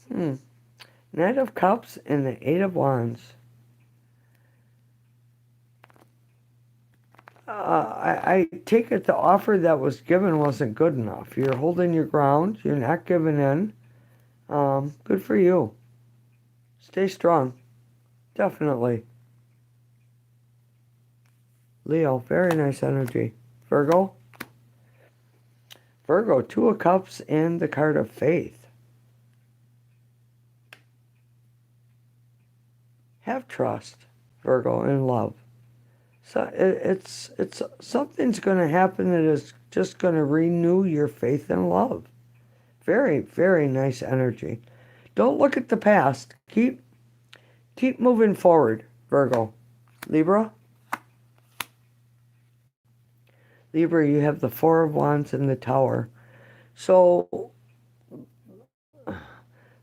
Knight of Cups and the Eight of Wands. I take it the offer that was given wasn't good enough. You're holding your ground. You're not giving in. Good for you. Stay strong. Definitely. Leo, very nice energy. Virgo? Virgo, Two of Cups and the card of Faith. Have trust, Virgo, in love. So it's something's going to happen that is just going to renew your faith and love. Very, very nice energy. Don't look at the past. Keep moving forward, Virgo. Libra? Libra, you have the Four of Wands and the Tower. So,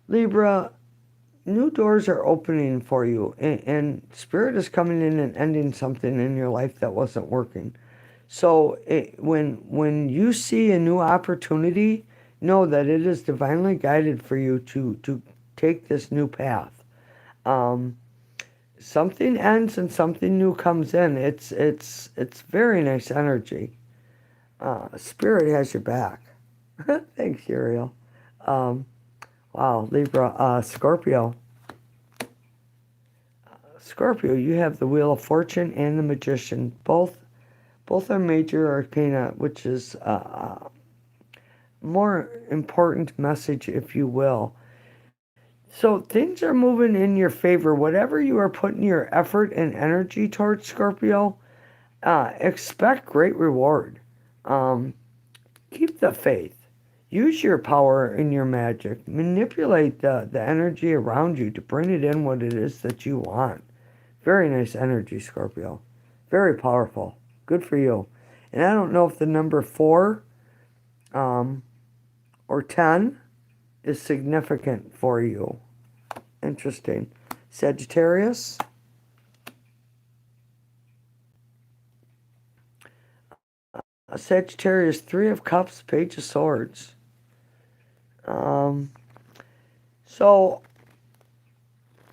Libra, new doors are opening for you, and Spirit is coming in and ending something in your life that wasn't working. So when you see a new opportunity, know that it is divinely guided for you to take this new path. Something ends and something new comes in. It's very nice energy. Spirit has your back. Thanks, Uriel. Wow, Libra, Scorpio. Scorpio, you have the Wheel of Fortune and the Magician. Both are major arcana, which is a more important message, if you will. So things are moving in your favor. Whatever you are putting your effort and energy towards, Scorpio, expect great reward. Um, Keep the faith. Use your power and your magic. Manipulate the energy around you to bring it in what it is that you want. Very nice energy, Scorpio. Very powerful. Good for you. And I don't know if the number 4 um, or 10 is significant for you. Interesting. Sagittarius. Sagittarius, 3 of Cups, Page of Swords. Um, so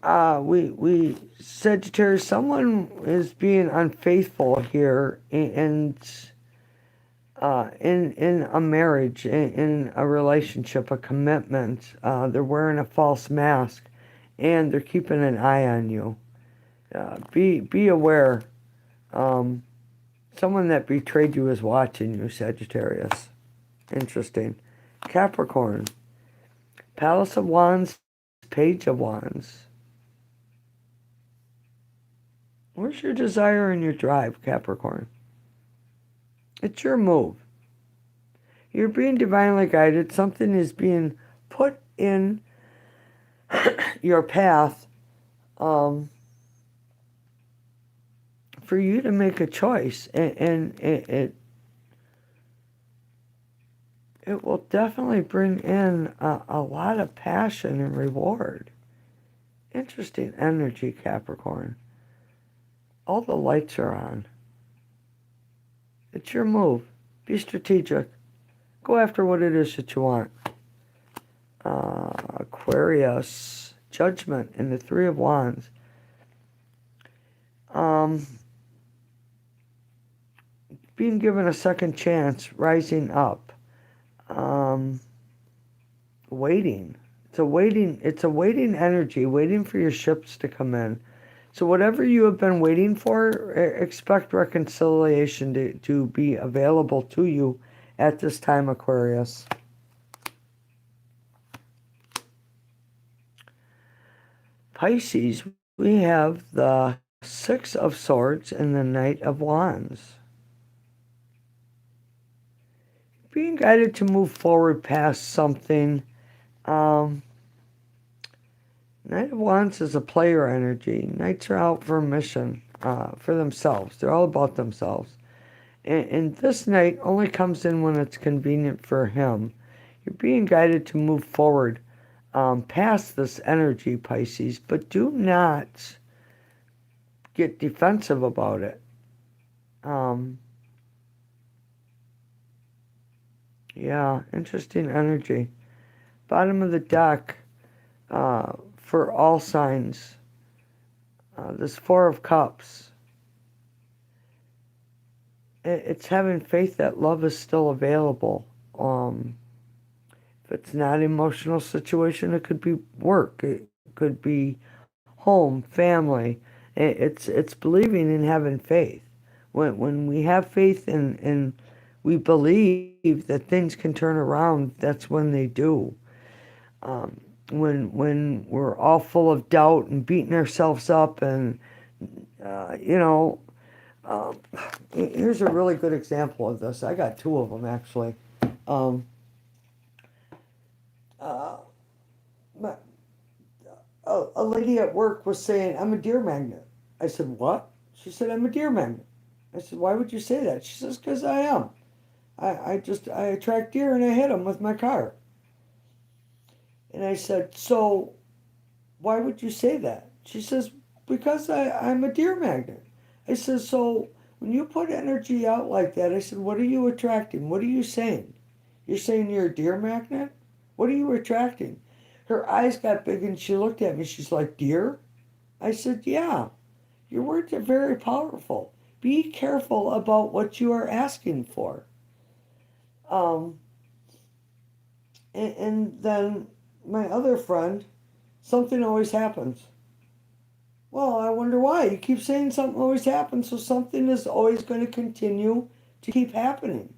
we Sagittarius, someone is being unfaithful here, and in a marriage, in a relationship, a commitment. They're wearing a false mask, and they're keeping an eye on you. Be aware. Someone that betrayed you is watching you, Sagittarius. Interesting. Capricorn. Palace of Wands, Page of Wands. Where's your desire and your drive, Capricorn? It's your move. You're being divinely guided. Something is being put in your path for you to make a choice. And it will definitely bring in a lot of passion and reward. Interesting energy, Capricorn. All the lights are on. It's your move. Be strategic. Go after what it is that you want. Aquarius, Judgment, and the 3 of Wands. Being given a second chance, rising up. Waiting. It's a waiting energy, waiting for your ships to come in. So whatever you have been waiting for, expect reconciliation to be available to you at this time, Aquarius. Pisces, we have the 6 of Swords and the Knight of Wands. Being guided to move forward past something. Knight of Wands is a player energy. Knights are out for a mission, for themselves. They're all about themselves. And this knight only comes in when it's convenient for him. You're being guided to move forward past this energy, Pisces, but do not get defensive about it. Yeah, interesting energy. Bottom of the deck for all signs. This 4 of Cups. It's having faith that love is still available. If it's not an emotional situation, it could be work. It could be home, family. It's believing and having faith. When we have faith and we believe that things can turn around, that's when they do. When we're all full of doubt and beating ourselves up and here's a really good example of this. I got 2 of them actually. My, a lady at work was saying, I'm a deer magnet. I said, what? She said, I'm a deer magnet. I said, why would you say that? She says, because I am. I attract deer and I hit them with my car. And I said, so why would you say that? She says, because I'm a deer magnet. I said, so when you put energy out like that, I said, what are you attracting? What are you saying? You're saying you're a deer magnet? What are you attracting? Her eyes got big and she looked at me. She's like, deer? I said, yeah. Your words are very powerful. Be careful about what you are asking for. And then my other friend, something always happens. Well, I wonder why. You keep saying something always happens, so something is always going to continue to keep happening.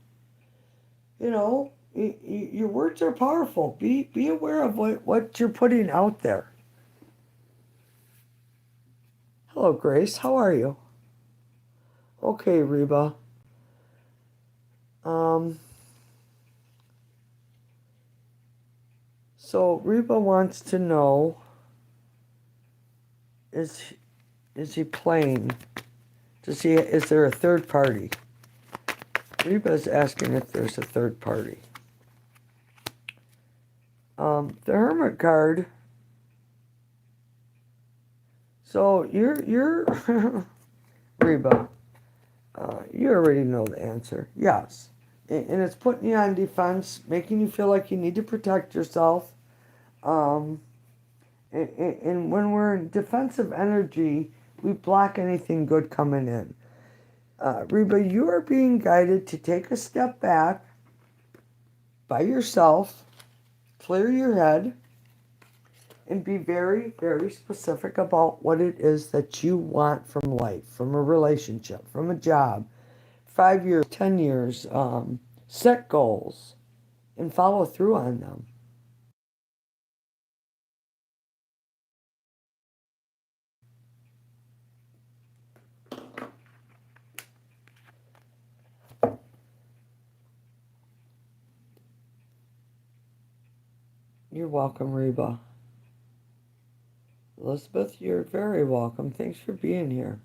You know, your words are powerful. Be aware of what you're putting out there. Hello, Grace. How are you? Okay, Reba. Um, so Reba wants to know, is is he playing? Is there a third party? Reba is asking if there's a third party. The Hermit card. So you're Reba. You already know the answer. Yes. And it's putting you on defense, making you feel like you need to protect yourself. Um, and when we're in defensive energy, we block anything good coming in. Reba, you are being guided to take a step back by yourself, clear your head, and be very, very specific about what it is that you want from life, from a relationship, from a job, 5 years, 10 years. Set goals and follow through on them. You're welcome, Reba. Elizabeth, you're very welcome. Thanks for being here.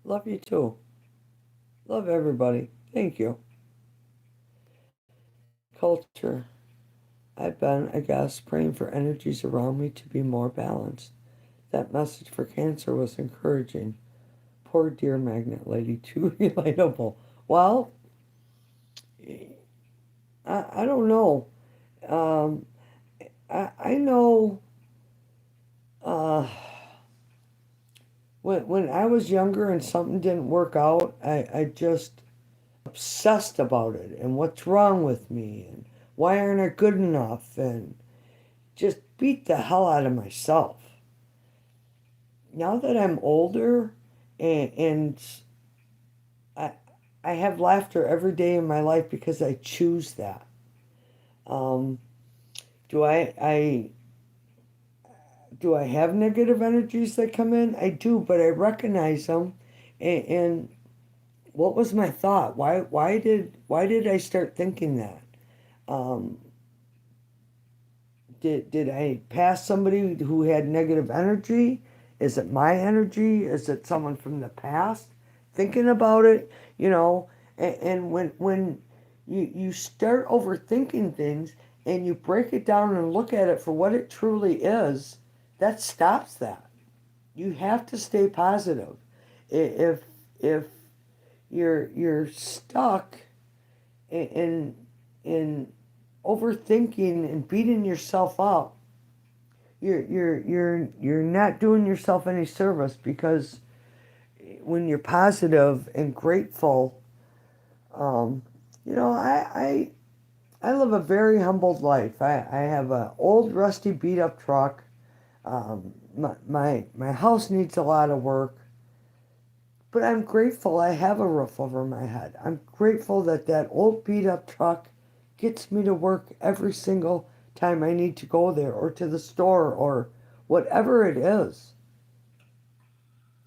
Love you too. Love everybody. Thank you. Culture. I've been, I guess, praying for energies around me to be more balanced. That message for Cancer was encouraging. Poor dear magnet lady, too relatable. Well, I don't know. Um, I know uh, when I was younger and something didn't work out, I just obsessed about it and what's wrong with me and why aren't I good enough and just beat the hell out of myself. Now that I'm older and I, I have laughter every day in my life because I choose that. Um, do do I have negative energies that come in? I do, but I recognize them. And what was my thought? Why did I start thinking that? Um, did I pass somebody who had negative energy? Is it my energy? Is it someone from the past? Thinking about it, and when you start overthinking things and you break it down and look at it for what it truly is, that stops that. You have to stay positive. If you're stuck in in overthinking and beating yourself up, you're not doing yourself any service, because when you're positive and grateful, um, I live a very humbled life. I have an old rusty beat up truck. My house needs a lot of work, but I'm grateful I have a roof over my head. I'm grateful that old beat up truck gets me to work every single time I need to go there or to the store or whatever it is.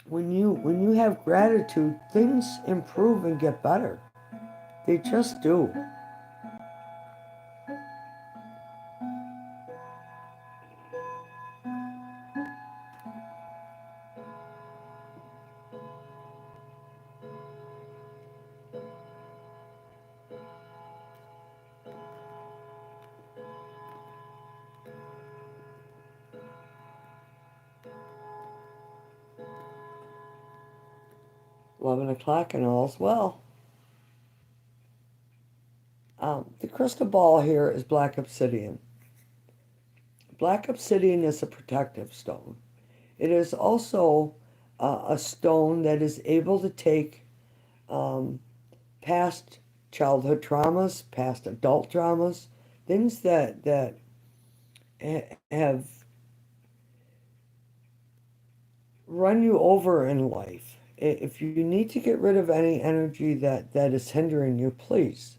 When you have gratitude, things improve and get better. They just do. $11 and all's well. The crystal ball here is black obsidian. Black obsidian is a protective stone. It is also a stone that is able to take um, past childhood traumas, past adult traumas, things that have run you over in life. If you need to get rid of any energy that is hindering you, please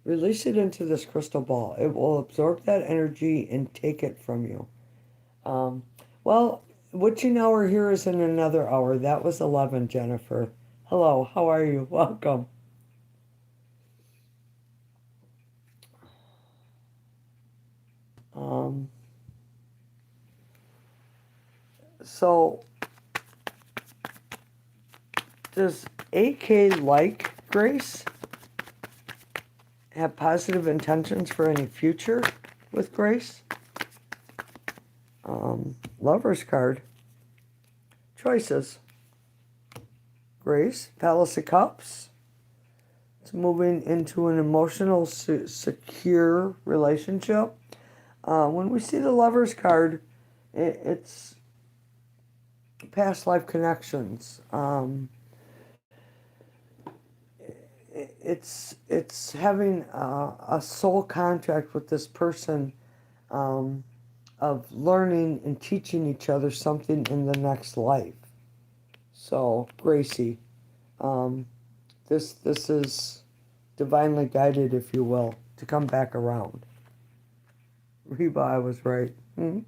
release it into this crystal ball. It will absorb that energy and take it from you. Um, well, witching hour here is in another hour. That was 11, Jennifer. Hello, how are you? Welcome. Um, so, does AK like Grace? Have positive intentions for any future with Grace? Lover's card. Choices. Grace, Palace of Cups. It's moving into an emotional, secure relationship. When we see the Lover's card, it's past life connections. It's having a soul contract with this person, of learning and teaching each other something in the next life. So, Gracie, um, this is divinely guided, if you will, to come back around. Reba, I was right. Hmm?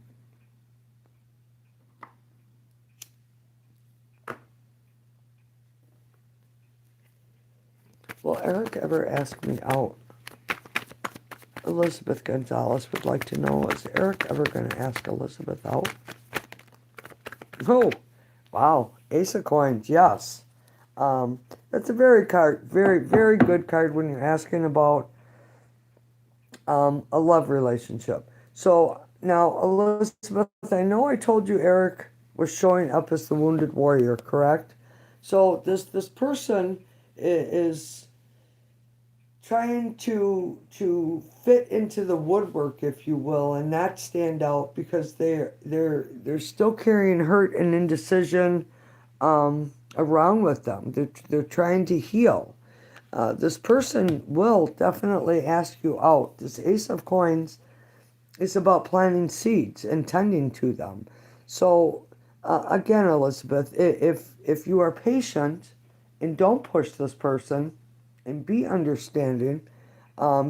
Will Eric ever ask me out? Elizabeth Gonzalez would like to know, is Eric ever going to ask Elizabeth out? Oh, wow. Ace of Coins, yes. That's a very good card when you're asking about a love relationship. So now, Elizabeth, I know I told you Eric was showing up as the wounded warrior, correct? So this person is trying to fit into the woodwork, if you will, and not stand out because they're still carrying hurt and indecision around with them. They're trying to heal. This person will definitely ask you out. This Ace of Coins is about planting seeds and tending to them. So, again, Elizabeth, if you are patient and don't push this person and be understanding,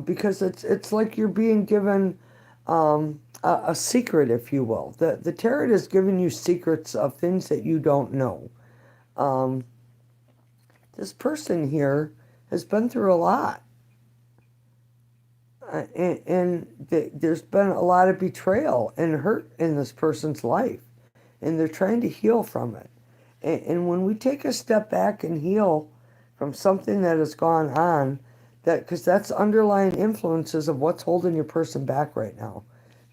because it's like you're being given a secret, if you will. The tarot is giving you secrets of things that you don't know. Um, this person here has been through a lot. And there's been a lot of betrayal and hurt in this person's life, and they're trying to heal from it. And when we take a step back and heal from something that has gone on, that because that's underlying influences of what's holding your person back right now.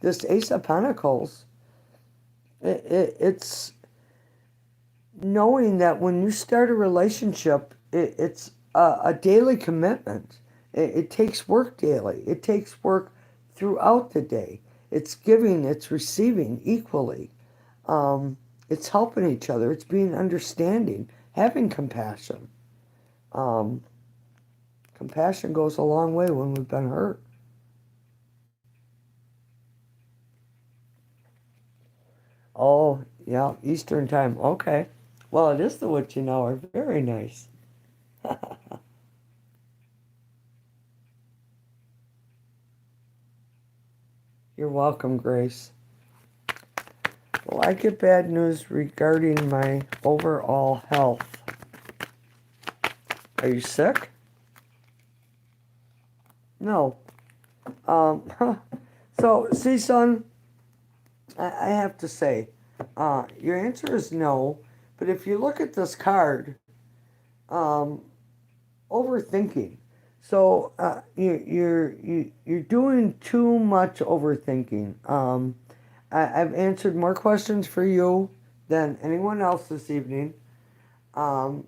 This Ace of Pentacles, it's knowing that when you start a relationship, it's a daily commitment. It takes work daily. It takes work throughout the day. It's giving, it's receiving equally. It's helping each other. It's being understanding, having compassion. Um, Compassion goes a long way when we've been hurt. Oh, yeah, Eastern time. Okay. Well, it is the witching hour. Very nice. You're welcome, Grace. Well, I get bad news regarding my overall health. Are you sick? No. Um, so, see, son, I have to say, your answer is no. But if you look at this card, um, overthinking. So you're doing too much overthinking. I've answered more questions for you than anyone else this evening. Um,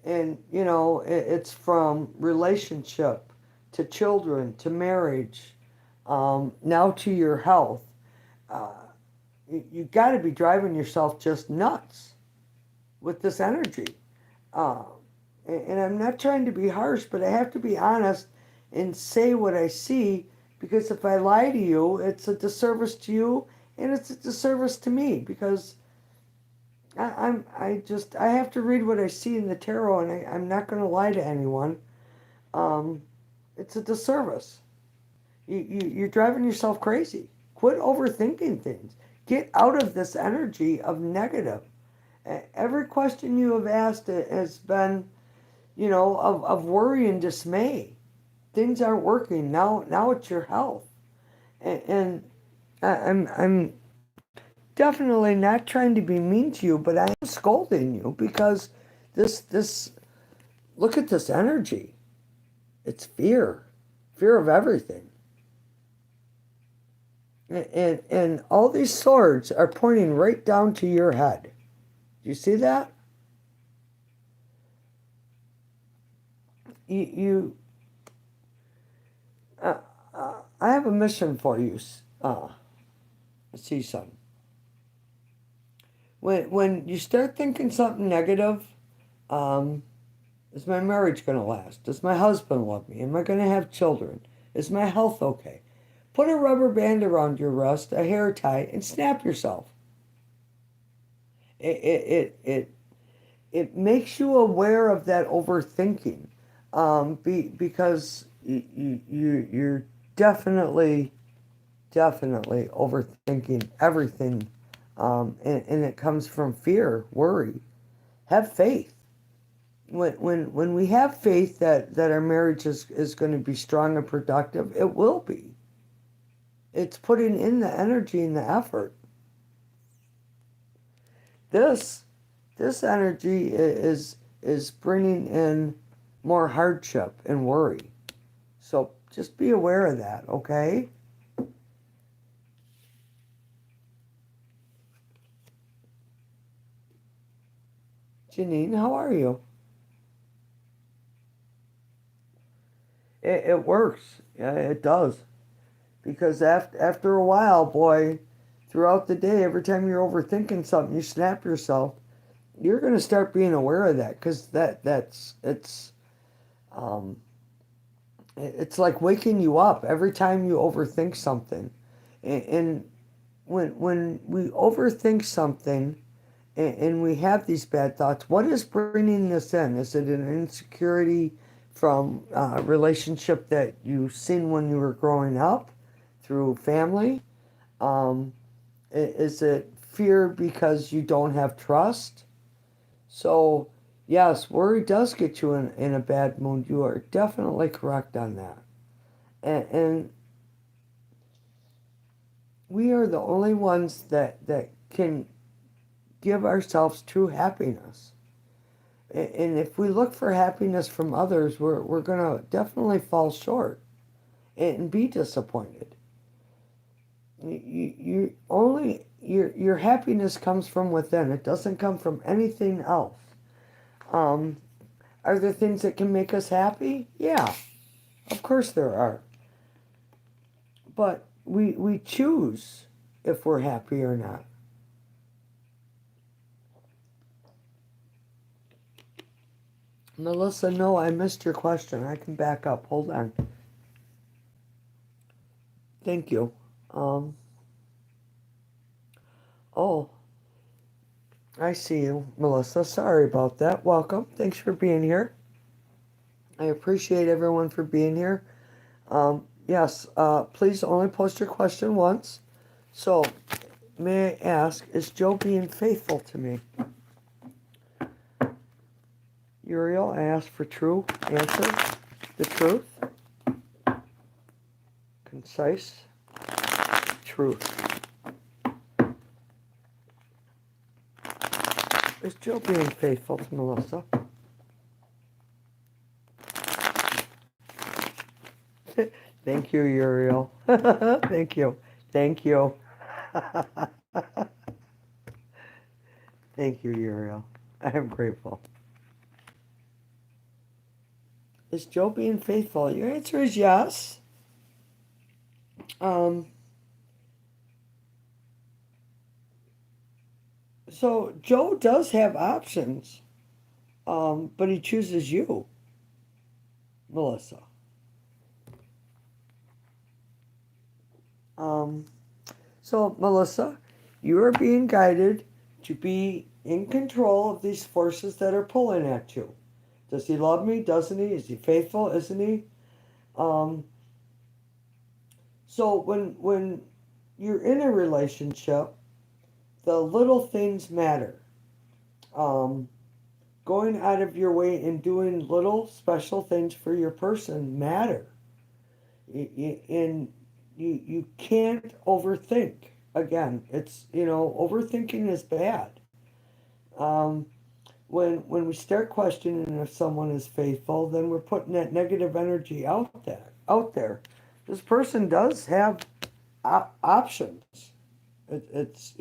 and you know, it's from relationship to children to marriage, now to your health. Uh, you got to be driving yourself just nuts with this energy. Uh, and I'm not trying to be harsh, but I have to be honest and say what I see, because if I lie to you, it's a disservice to you and it's a disservice to me, because I have to read what I see in the tarot, and I'm not going to lie to anyone. Um, it's a disservice. You're driving yourself crazy. Quit overthinking things. get out of this energy of negative. Every question you have asked has been, of worry and dismay. Things aren't working now. It's your health, and I'm definitely not trying to be mean to you, but I am scolding you because this look at this energy. It's fear of everything, and all these swords are pointing right down to your head. Do you see that? You uh, I have a mission for you, see, son. When you start thinking something negative, um, is my marriage going to last? Does my husband love me? Am I going to have children? Is my health okay? Put a rubber band around your wrist, a hair tie, and snap yourself. It makes you aware of that overthinking, because you're definitely overthinking everything, and it comes from fear, worry. Have faith. When we have faith that our marriage is going to be strong and productive, it will be. It's putting in the energy and the effort. This this energy is bringing in more hardship and worry. So just be aware of that, okay? Janine, how are you? It works. Yeah, it does. Because after a while, boy, throughout the day, every time you're overthinking something, you snap yourself. You're going to start being aware of that because um, it's like waking you up every time you overthink something. And when we overthink something and we have these bad thoughts, what is bringing this in? Is it an insecurity from a relationship that you've seen when you were growing up through family? Um, is it fear because you don't have trust? So, yes, worry does get you in a bad mood. You are definitely correct on that. And we are the only ones that can give ourselves true happiness. And if we look for happiness from others, we're going to definitely fall short and be disappointed. You only your happiness comes from within. It doesn't come from anything else. Um, are there things that can make us happy? Yeah, of course there are. But we choose if we're happy or not. Melissa, no, I missed your question. I can back up. Hold on. Thank you. Um, oh, I see you, Melissa. Sorry about that. Welcome. Thanks for being here. I appreciate everyone for being here. Yes, please only post your question once. So, may I ask, is Joe being faithful to me? Uriel, I asked for true answer. The truth. Concise. Truth. Is Joe being faithful to Melissa? Thank you, Uriel. Thank you. Thank you. Thank you, Uriel. I am grateful. Is Joe being faithful? Your answer is yes. Um, so Joe does have options, but he chooses you, Melissa. Um, so Melissa, you are being guided to be in control of these forces that are pulling at you. Does he love me? Doesn't he? Is he faithful? Isn't he? Um, so when you're in a relationship, the little things matter. Um, Going out of your way and doing little special things for your person matter. And you can't overthink. Again, it's, overthinking is bad. Um, when we start questioning if someone is faithful, then we're putting that negative energy out there. Out there, this person does have options. It's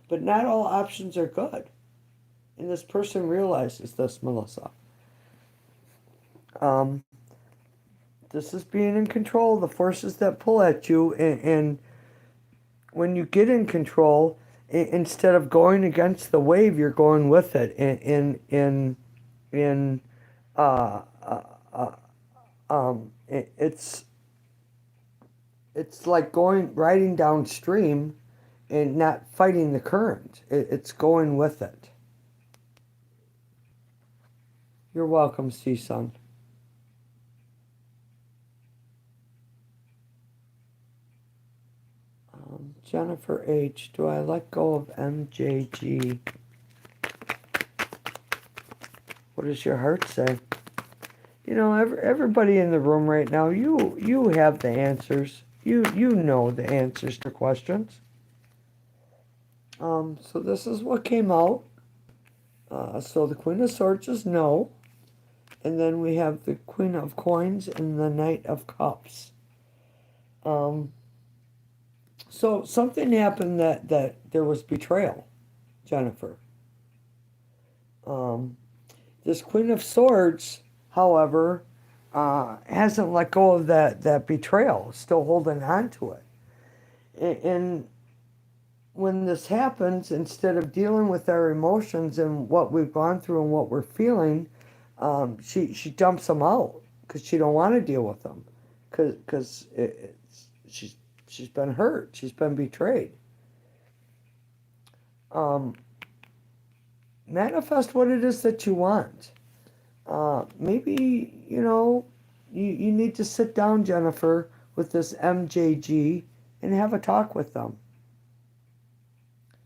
but not all options are good, and this person realizes this, Melissa. Um, this is being in control. The forces that pull at you, and when you get in control, instead of going against the wave, you're going with it. In uh, uh, uh, it's like riding downstream and not fighting the current. It's going with it. You're welcome, C-Sun. Jennifer H. Do I let go of MJG? What does your heart say? Everybody in the room right now, you have the answers. You know the answers to questions. So this is what came out. So the Queen of Swords is no. And then we have the Queen of Coins and the Knight of Cups. So something happened that there was betrayal, Jennifer. This Queen of Swords, however, hasn't let go of that betrayal, still holding on to it. And when this happens, instead of dealing with our emotions and what we've gone through and what we're feeling, she dumps them out because she don't want to deal with them, because she's been hurt, she's been betrayed. Manifest what it is that you want. Maybe you need to sit down, Jennifer, with this MJG and have a talk with them.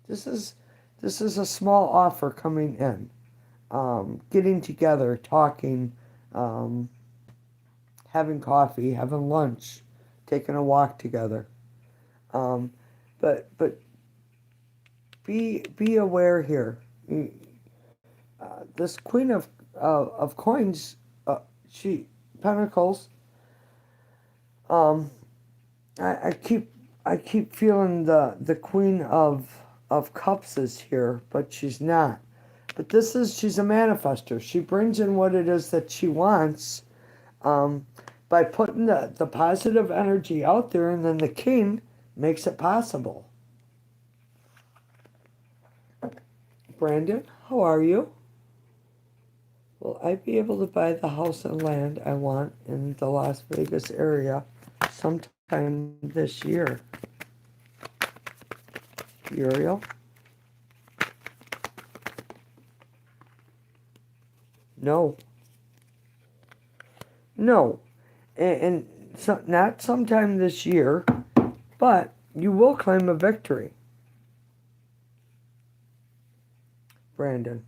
This is a small offer coming in. Getting together, talking, having coffee, having lunch, taking a walk together. But be aware here. This Queen of Coins, she Pentacles. I keep feeling the Queen of Cups is here, but she's not. But she's a manifester. She brings in what it is that she wants, by putting the positive energy out there, and then the King makes it possible. Brandon, how are you? Will I be able to buy the house and land I want in the Las Vegas area sometime this year? Uriel? No. No. And so, not sometime this year, but you will claim a victory. Brandon.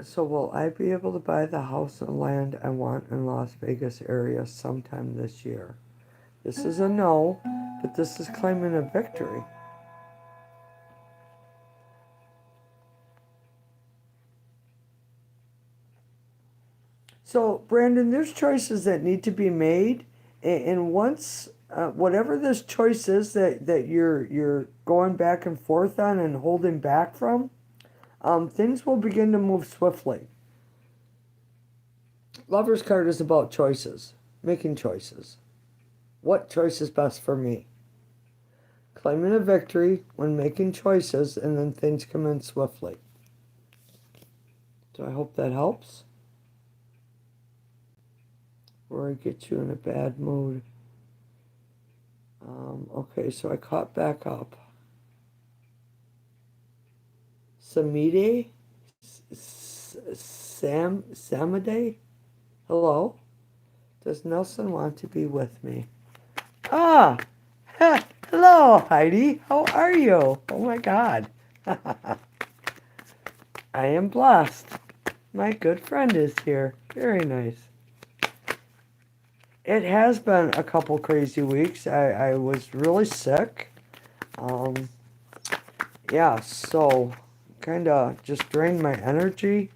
So will I be able to buy the house and land I want in Las Vegas area sometime this year? This is a no, but this is claiming a victory. So, Brandon, there's choices that need to be made, and once whatever this choice is that you're going back and forth on and holding back from, things will begin to move swiftly. Lover's card is about choices, making choices. What choice is best for me? Claiming a victory when making choices, and then things come in swiftly. So I hope that helps. Or I get you in a bad mood. Okay, so I caught back up. Samide? Samade? Hello? Does Nelson want to be with me? Ah, hello, Heidi. How are you? Oh my God. I am blessed. My good friend is here. Very nice. It has been a couple crazy weeks. I was really sick. Um, yeah, so kind of just drained my energy.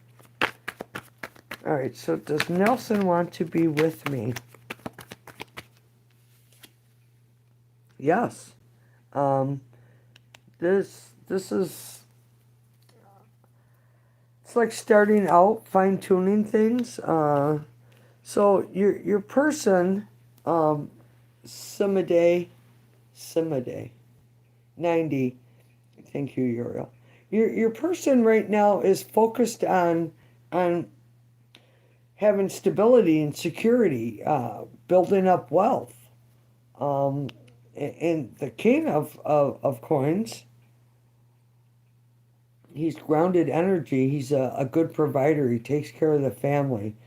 All right, so does Nelson want to be with me? Yes. Um, this is it's like starting out, fine tuning things. So your person, Simade, 90. Thank you, Uriel. Your person right now is focused on having stability and security, building up wealth. Um, and the king of coins, he's grounded energy. He's a good provider. He takes care of the family,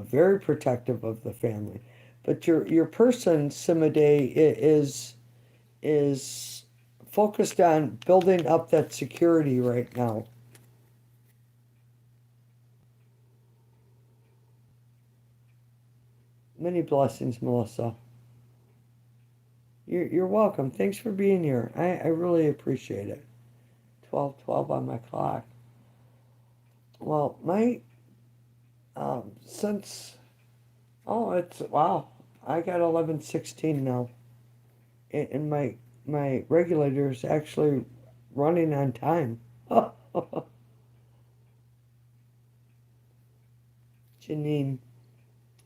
very protective of the family. But your person, Simade, is focused on building up that security right now. Many blessings, Melissa. You're welcome. Thanks for being here. I really appreciate it. 12:12 on my clock. Well, my since it's wow. I got 11:16 now, and my regulator is actually running on time. Janine,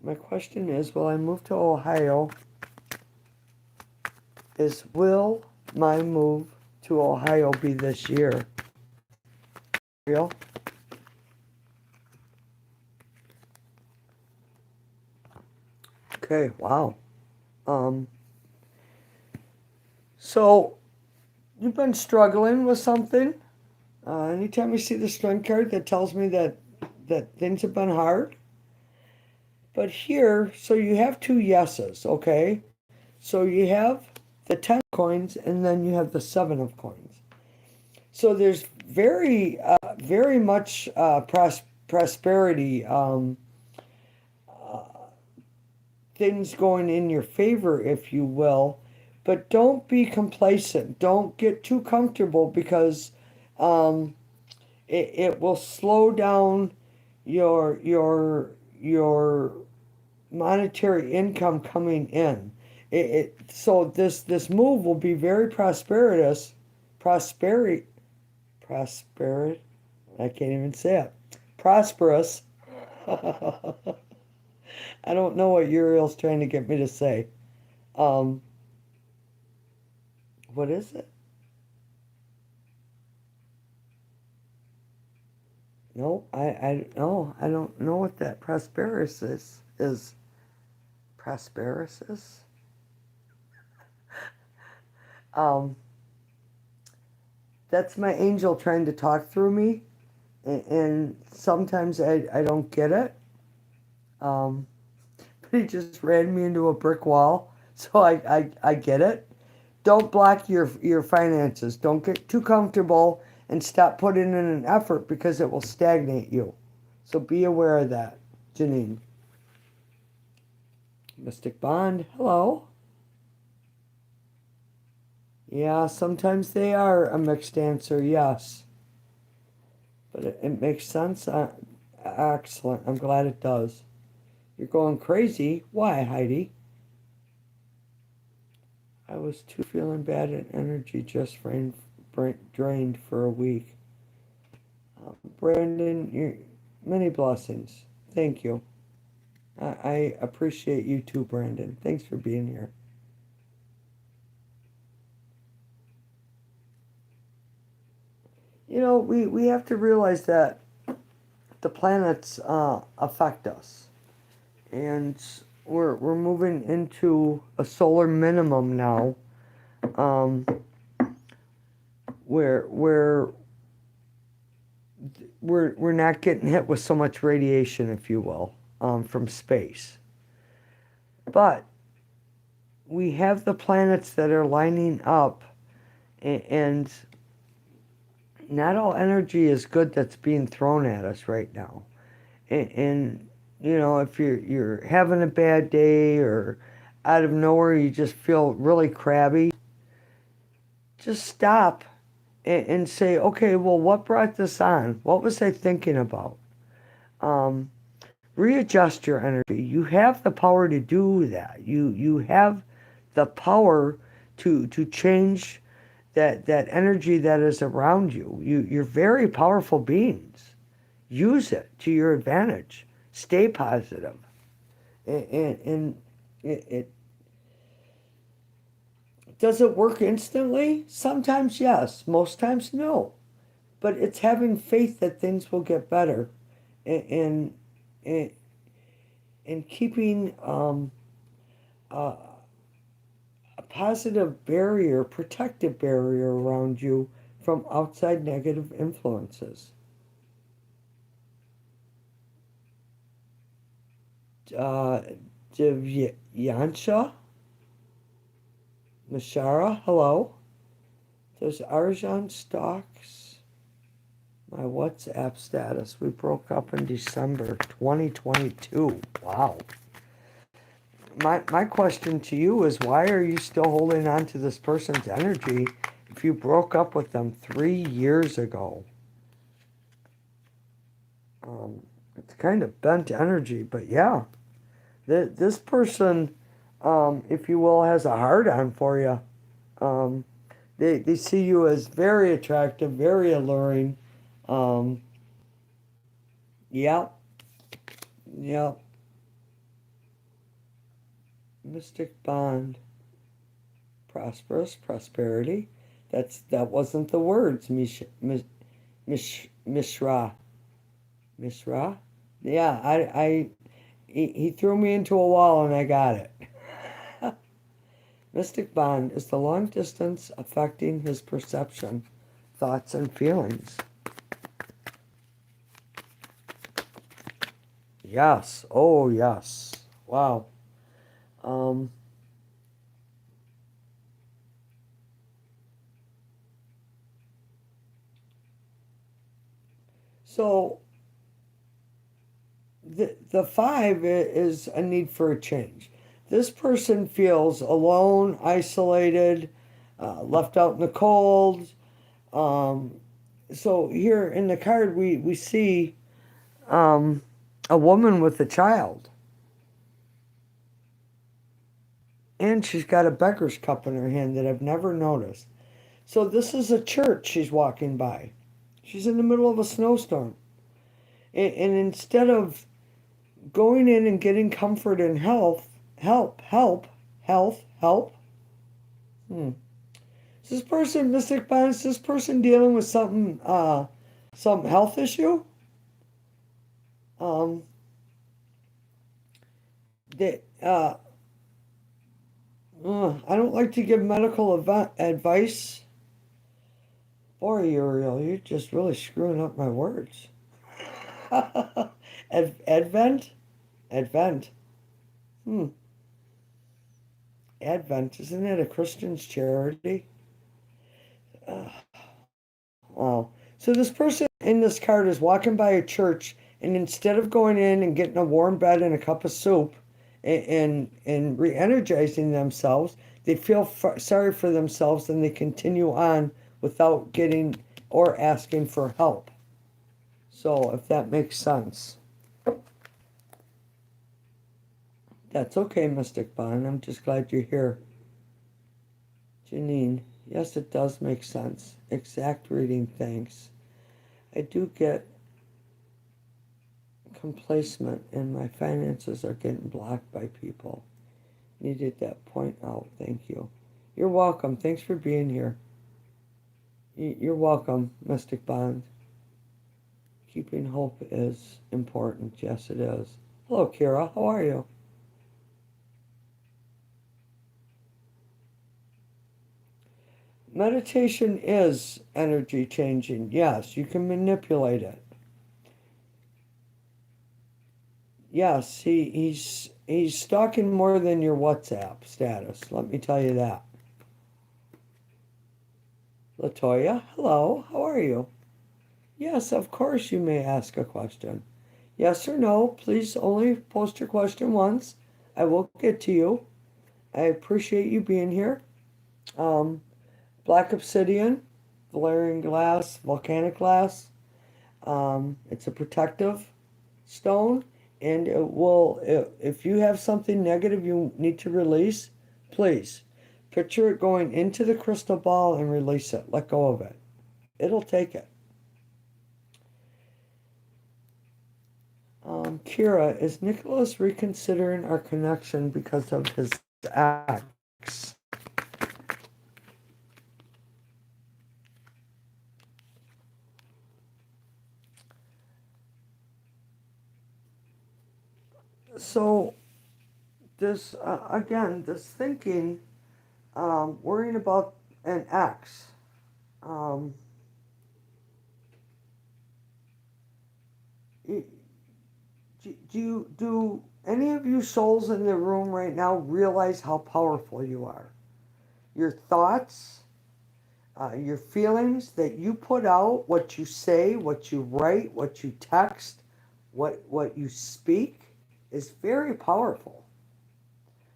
my question is, will I move to Ohio? Will my move to Ohio be this year? Real? Okay, wow. Um, so you've been struggling with something. Anytime you see the strength card, that tells me that things have been hard. But here, so you have two yeses, okay? So you have the 10 coins, and then you have the 7 of coins. So there's very much prosperity, things going in your favor, if you will. But don't be complacent. Don't get too comfortable because um, it will slow down your monetary income coming in. So this move will be very prosperity, prosperity. I can't even say it. Prosperous. I don't know what Uriel's trying to get me to say. Um, what is it? No, I no, I don't know what that prosperous is. Prosperous is. Um, that's my angel trying to talk through me, and sometimes I don't get it. Um, but he just ran me into a brick wall, so I get it. Don't block your finances. Don't get too comfortable and stop putting in an effort because it will stagnate you. So be aware of that, Janine. Mystic Bond, hello. Yeah, sometimes they are a mixed answer, yes. But it makes sense. Excellent. I'm glad it does. You're going crazy. Why, Heidi? I was too feeling bad and energy just drained for a week. Brandon, many blessings. Thank you. I appreciate you too, Brandon. Thanks for being here. You know, we have to realize that the planets affect us. And we're moving into a solar minimum now, um, where we're not getting hit with so much radiation, if you will, from space. But we have the planets that are lining up, and not all energy is good that's being thrown at us right now. And you know, if you're having a bad day, or out of nowhere you just feel really crabby, just stop and say, okay, well, what brought this on? What was I thinking about? Um, Readjust your energy. You have the power to do that. You have the power to change that energy that is around you. You're very powerful beings. Use it to your advantage. Stay positive. And it does it work instantly? Sometimes yes. Most times no. But it's having faith that things will get better, and and, and keeping a, a positive barrier, protective barrier around you from outside negative influences. Uh, Divyansha, Mashara, hello. Does Arjan Stocks my WhatsApp status? We broke up in December 2022. Wow. My question to you is, why are you still holding on to this person's energy if you broke up with them 3 years ago? It's kind of bent energy, but yeah, this person, if you will, has a hard on for you. Um, they see you as very attractive, very alluring. Um, yep, yep. Mystic bond, prosperous, prosperity. That wasn't the words, Mishra. Mishra. Yeah, he threw me into a wall and I got it. Mystic bond is the long distance affecting his perception, thoughts, and feelings. Yes. Oh, yes. Wow. Um, so the five is a need for a change. This person feels alone, isolated, left out in the cold. Um, so here in the card, we see um, a woman with a child, and she's got a beggar's cup in her hand that I've never noticed. So this is a church she's walking by. She's in the middle of a snowstorm. And instead of going in and getting comfort and help. Hmm. Is this person, Mystic Bond, is this person dealing with some health issue? Um, that, I don't like to give medical advice. Boy, Uriel, you're just really screwing up my words. Advent? Advent. Hmm. Advent, isn't it a Christian's charity? Uh, oh. So this person in this card is walking by a church, and instead of going in and getting a warm bed and a cup of soup and re-energizing themselves, they feel sorry for themselves and they continue on without getting or asking for help. So if that makes sense. That's okay, Mystic Bond. I'm just glad you're here. Janine, yes, it does make sense. Exact reading, thanks. I do get complacent and my finances are getting blocked by people. Needed that point out, thank you. You're welcome. Thanks for being here. You're welcome, Mystic Bond. Keeping hope is important. Yes, it is. Hello, Kira. How are you? Meditation is energy changing. Yes, you can manipulate it. Yes, He's stalking more than your WhatsApp status. Let me tell you that. Latoya, hello. How are you? Yes, of course you may ask a question. Yes or no, please only post your question once. I will get to you. I appreciate you being here. Um, Black obsidian, Valerian glass, volcanic glass. It's a protective stone, and it will, if you have something negative you need to release, please picture it going into the crystal ball and release it. Let go of it. It'll take it. Kira, is Nicholas reconsidering our connection because of his ex? So, this, again, this thinking, worrying about an ex, um, do any of you souls in the room right now realize how powerful you are? Your thoughts, your feelings that you put out, what you say, what you write, what you text, what you speak is very powerful.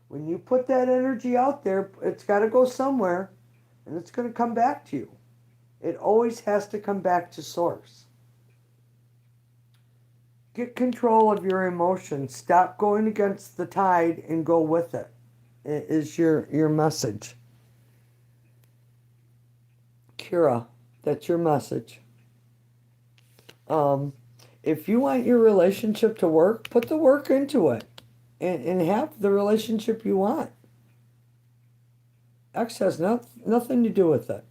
When you put that energy out there, it's got to go somewhere and it's going to come back to you. It always has to come back to source. Get control of your emotions. Stop going against the tide and go with it. It is your message. Kira, that's your message. If you want your relationship to work, put the work into it and have the relationship you want. X has nothing to do with it.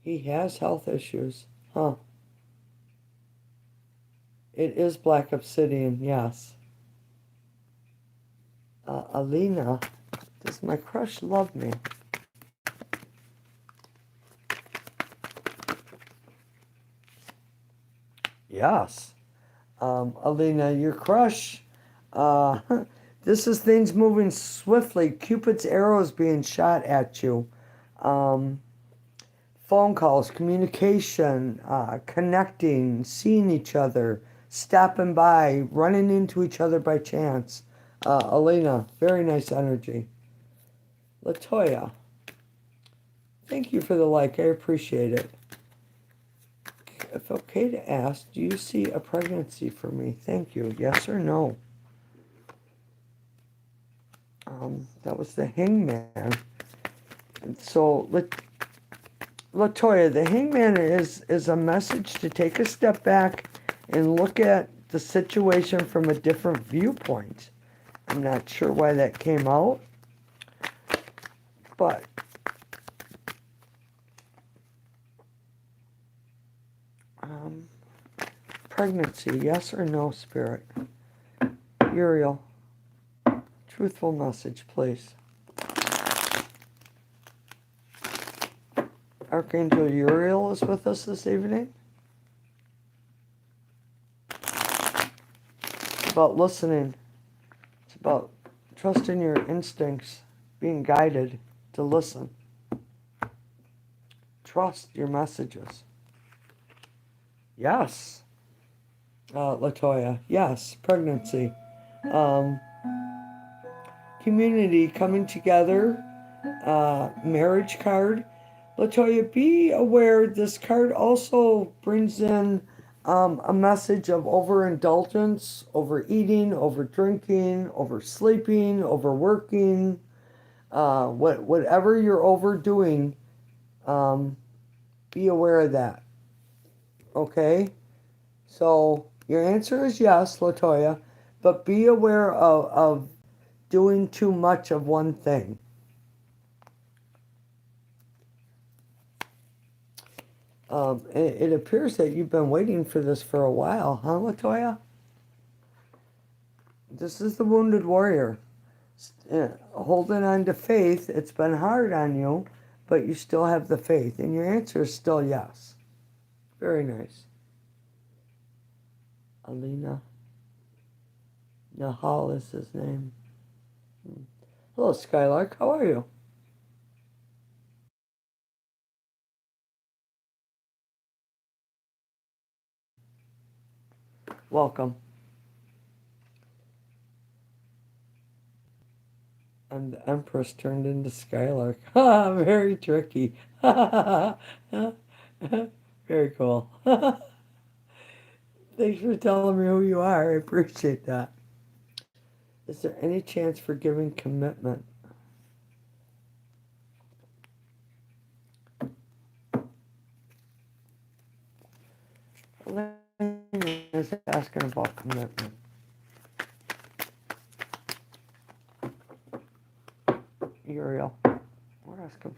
He has health issues. Huh. It is black obsidian, yes. Alina, does my crush love me? Yes. Alina, your crush, uh, this is things moving swiftly. Cupid's arrows being shot at you. Phone calls, communication, connecting, seeing each other, stopping by, running into each other by chance. Alina, very nice energy. Latoya, thank you for the like. I appreciate it. If okay to ask, do you see a pregnancy for me? Thank you. Yes or no? That was the hangman. And so, Latoya, the hangman is a message to take a step back and look at the situation from a different viewpoint. I'm not sure why that came out, but pregnancy, yes or no, Spirit? Uriel, truthful message, please. Archangel Uriel is with us this evening. It's about listening. It's about trusting your instincts, being guided to listen. Trust your messages. Yes. Latoya, yes, pregnancy. Community coming together, marriage card. Latoya, be aware this card also brings in a message of overindulgence, overeating, overdrinking, oversleeping, overworking, whatever you're overdoing, be aware of that. Okay? So your answer is yes, Latoya, but be aware of doing too much of one thing. It appears that you've been waiting for this for a while, huh, Latoya? This is the wounded warrior. Holding on to faith. It's been hard on you, but you still have the faith. And your answer is still yes. Very nice. Alina. Nahal is his name. Hello, Skylark. How are you? Welcome. And the Empress turned into Skylark. Ha! Very tricky. Very cool. Thanks for telling me who you are. I appreciate that. Is there any chance for giving commitment? Elena is asking about commitment. Uriel, we're asking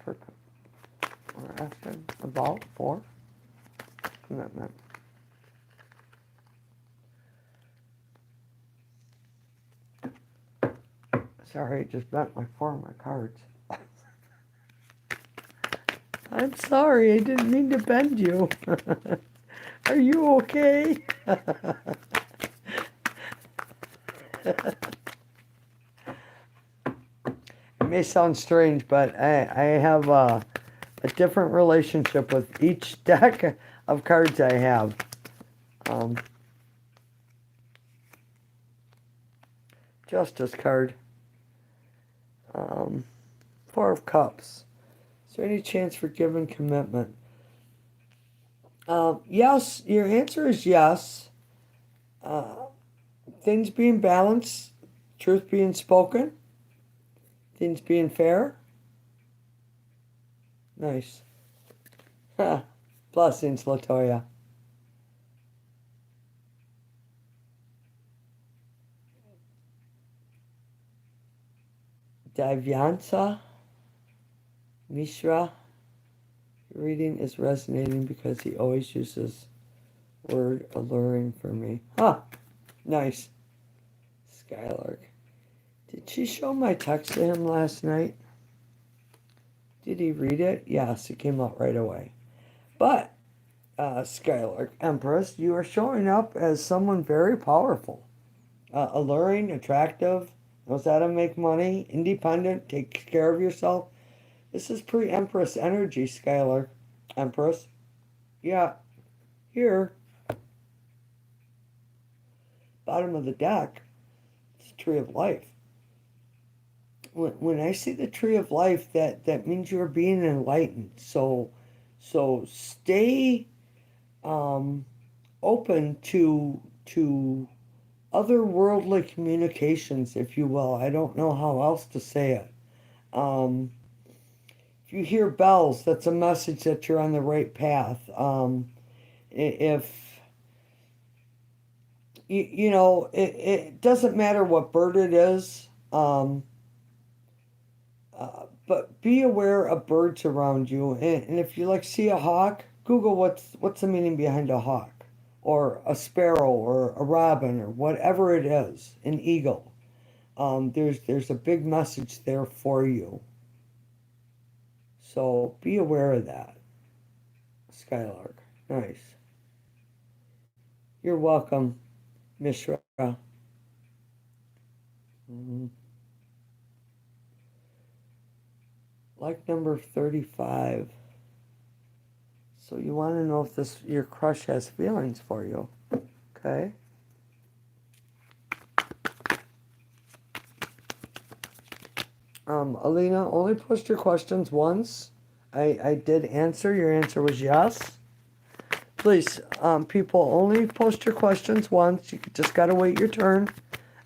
about for commitment. Sorry, I just bent my four of my cards. I'm sorry, I didn't mean to bend you. Are you okay? It may sound strange, but I have a different relationship with each deck of cards I have. Justice card. Four of Cups. Is there any chance for giving commitment? Yes, your answer is yes. Things being balanced, truth being spoken, things being fair. Nice. Blessings, Latoya. Divyansa Mishra. Your reading is resonating because he always uses word alluring for me. Nice. Skylark. Did she show my text to him last night? Did he read it? Yes, it came out right away. But, Skylark Empress, you are showing up as someone very powerful. Alluring, attractive, knows how to make money, independent, takes care of yourself. This is pre-Empress energy, Skylark Empress. Yeah, here, bottom of the deck, it's the Tree of Life. When I see the Tree of Life, that means you're being enlightened. So stay open to otherworldly communications, if you will. I don't know how else to say it. If you hear bells, that's a message that you're on the right path. If you know, it doesn't matter what bird it is. But be aware of birds around you, and if you like see a hawk, Google what's the meaning behind a hawk, or a sparrow, or a robin, or whatever it is, an eagle. There's a big message there for you. So be aware of that, Skylark. Nice. You're welcome, Mishra. Like number 35. So you want to know if your crush has feelings for you. Okay. Alina, only post your questions once. I did answer. Your answer was yes. Please, people, only post your questions once. You just got to wait your turn.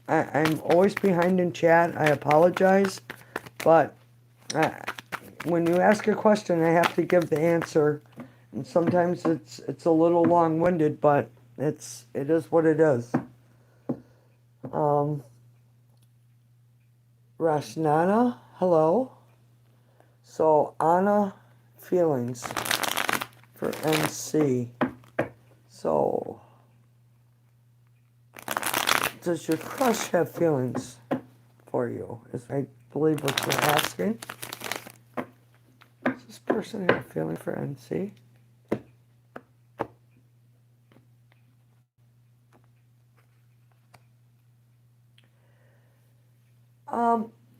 I'm always behind in chat. I apologize. But when you ask a question, I have to give the answer. And sometimes it's a little long-winded, but it is what it is. Rashnana, hello. So, Anna, feelings for NC. So, does your crush have feelings for you? I believe what you're asking. Does this person have feeling for NC?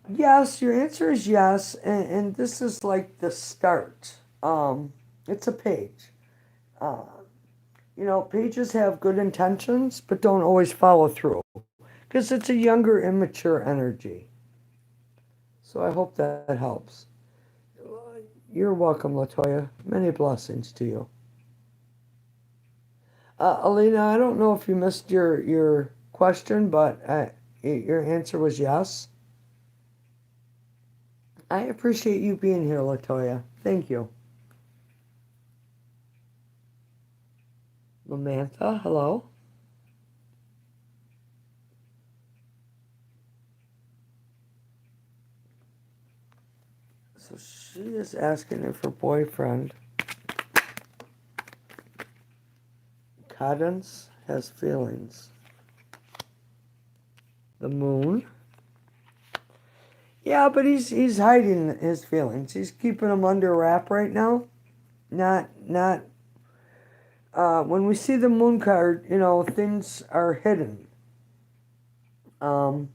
Yes, your answer is yes, and this is like the start. It's a page. Uh, pages have good intentions, but don't always follow through because it's a younger, immature energy. So I hope that helps. You're welcome, Latoya. Many blessings to you. Alina, I don't know if you missed your question, but your answer was yes. I appreciate you being here, Latoya. Thank you. Lamantha, hello. So she is asking if her boyfriend, Cadence, has feelings. The moon? Yeah, but he's hiding his feelings. He's keeping them under wrap right now. Not. When we see the moon card, things are hidden. Um,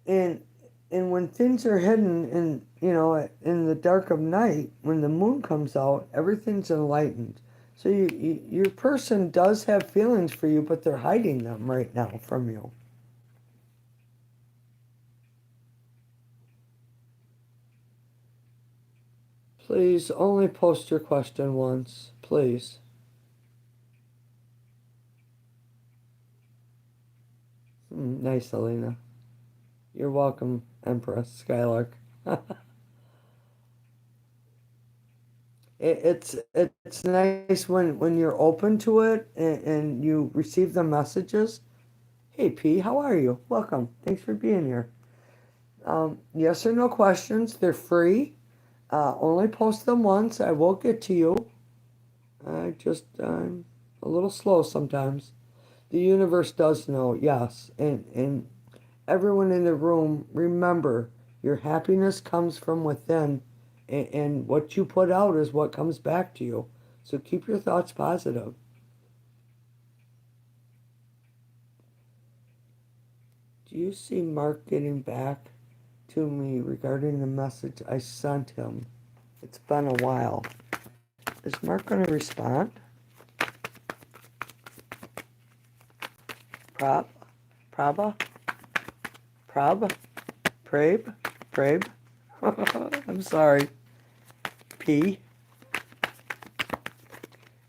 and and when things are hidden in the dark of night, when the moon comes out, everything's enlightened. So your person does have feelings for you, but they're hiding them right now from you. Please only post your question once, please. Nice, Elena. You're welcome, Empress Skylark. It's nice when you're open to it and you receive the messages. Hey P, how are you? Welcome. Thanks for being here. Yes or no questions. They're free. Only post them once. I will get to you. I'm a little slow sometimes. The universe does know, yes. And everyone in the room, remember, your happiness comes from within, and what you put out is what comes back to you. So keep your thoughts positive. Do you see Mark getting back to me regarding the message I sent him? It's been a while. Is Mark going to respond? Prob? Praba? Prob? Prabe? Prabe? I'm sorry. P?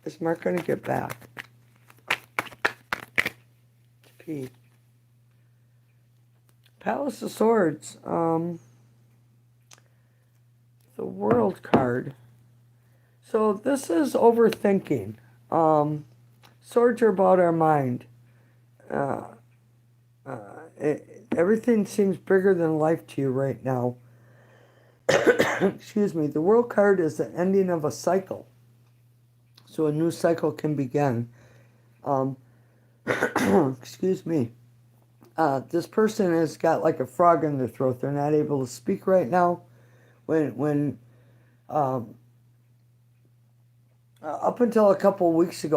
Is Mark going to get back? P. Palace of Swords. The World card. So this is overthinking. Swords are about our mind. Uh, uh, Everything seems bigger than life to you right now. Excuse me. The World card is the ending of a cycle. So a new cycle can begin. Um, excuse me. This person has got like a frog in their throat. They're not able to speak right now. When um, Up until a couple of weeks ago,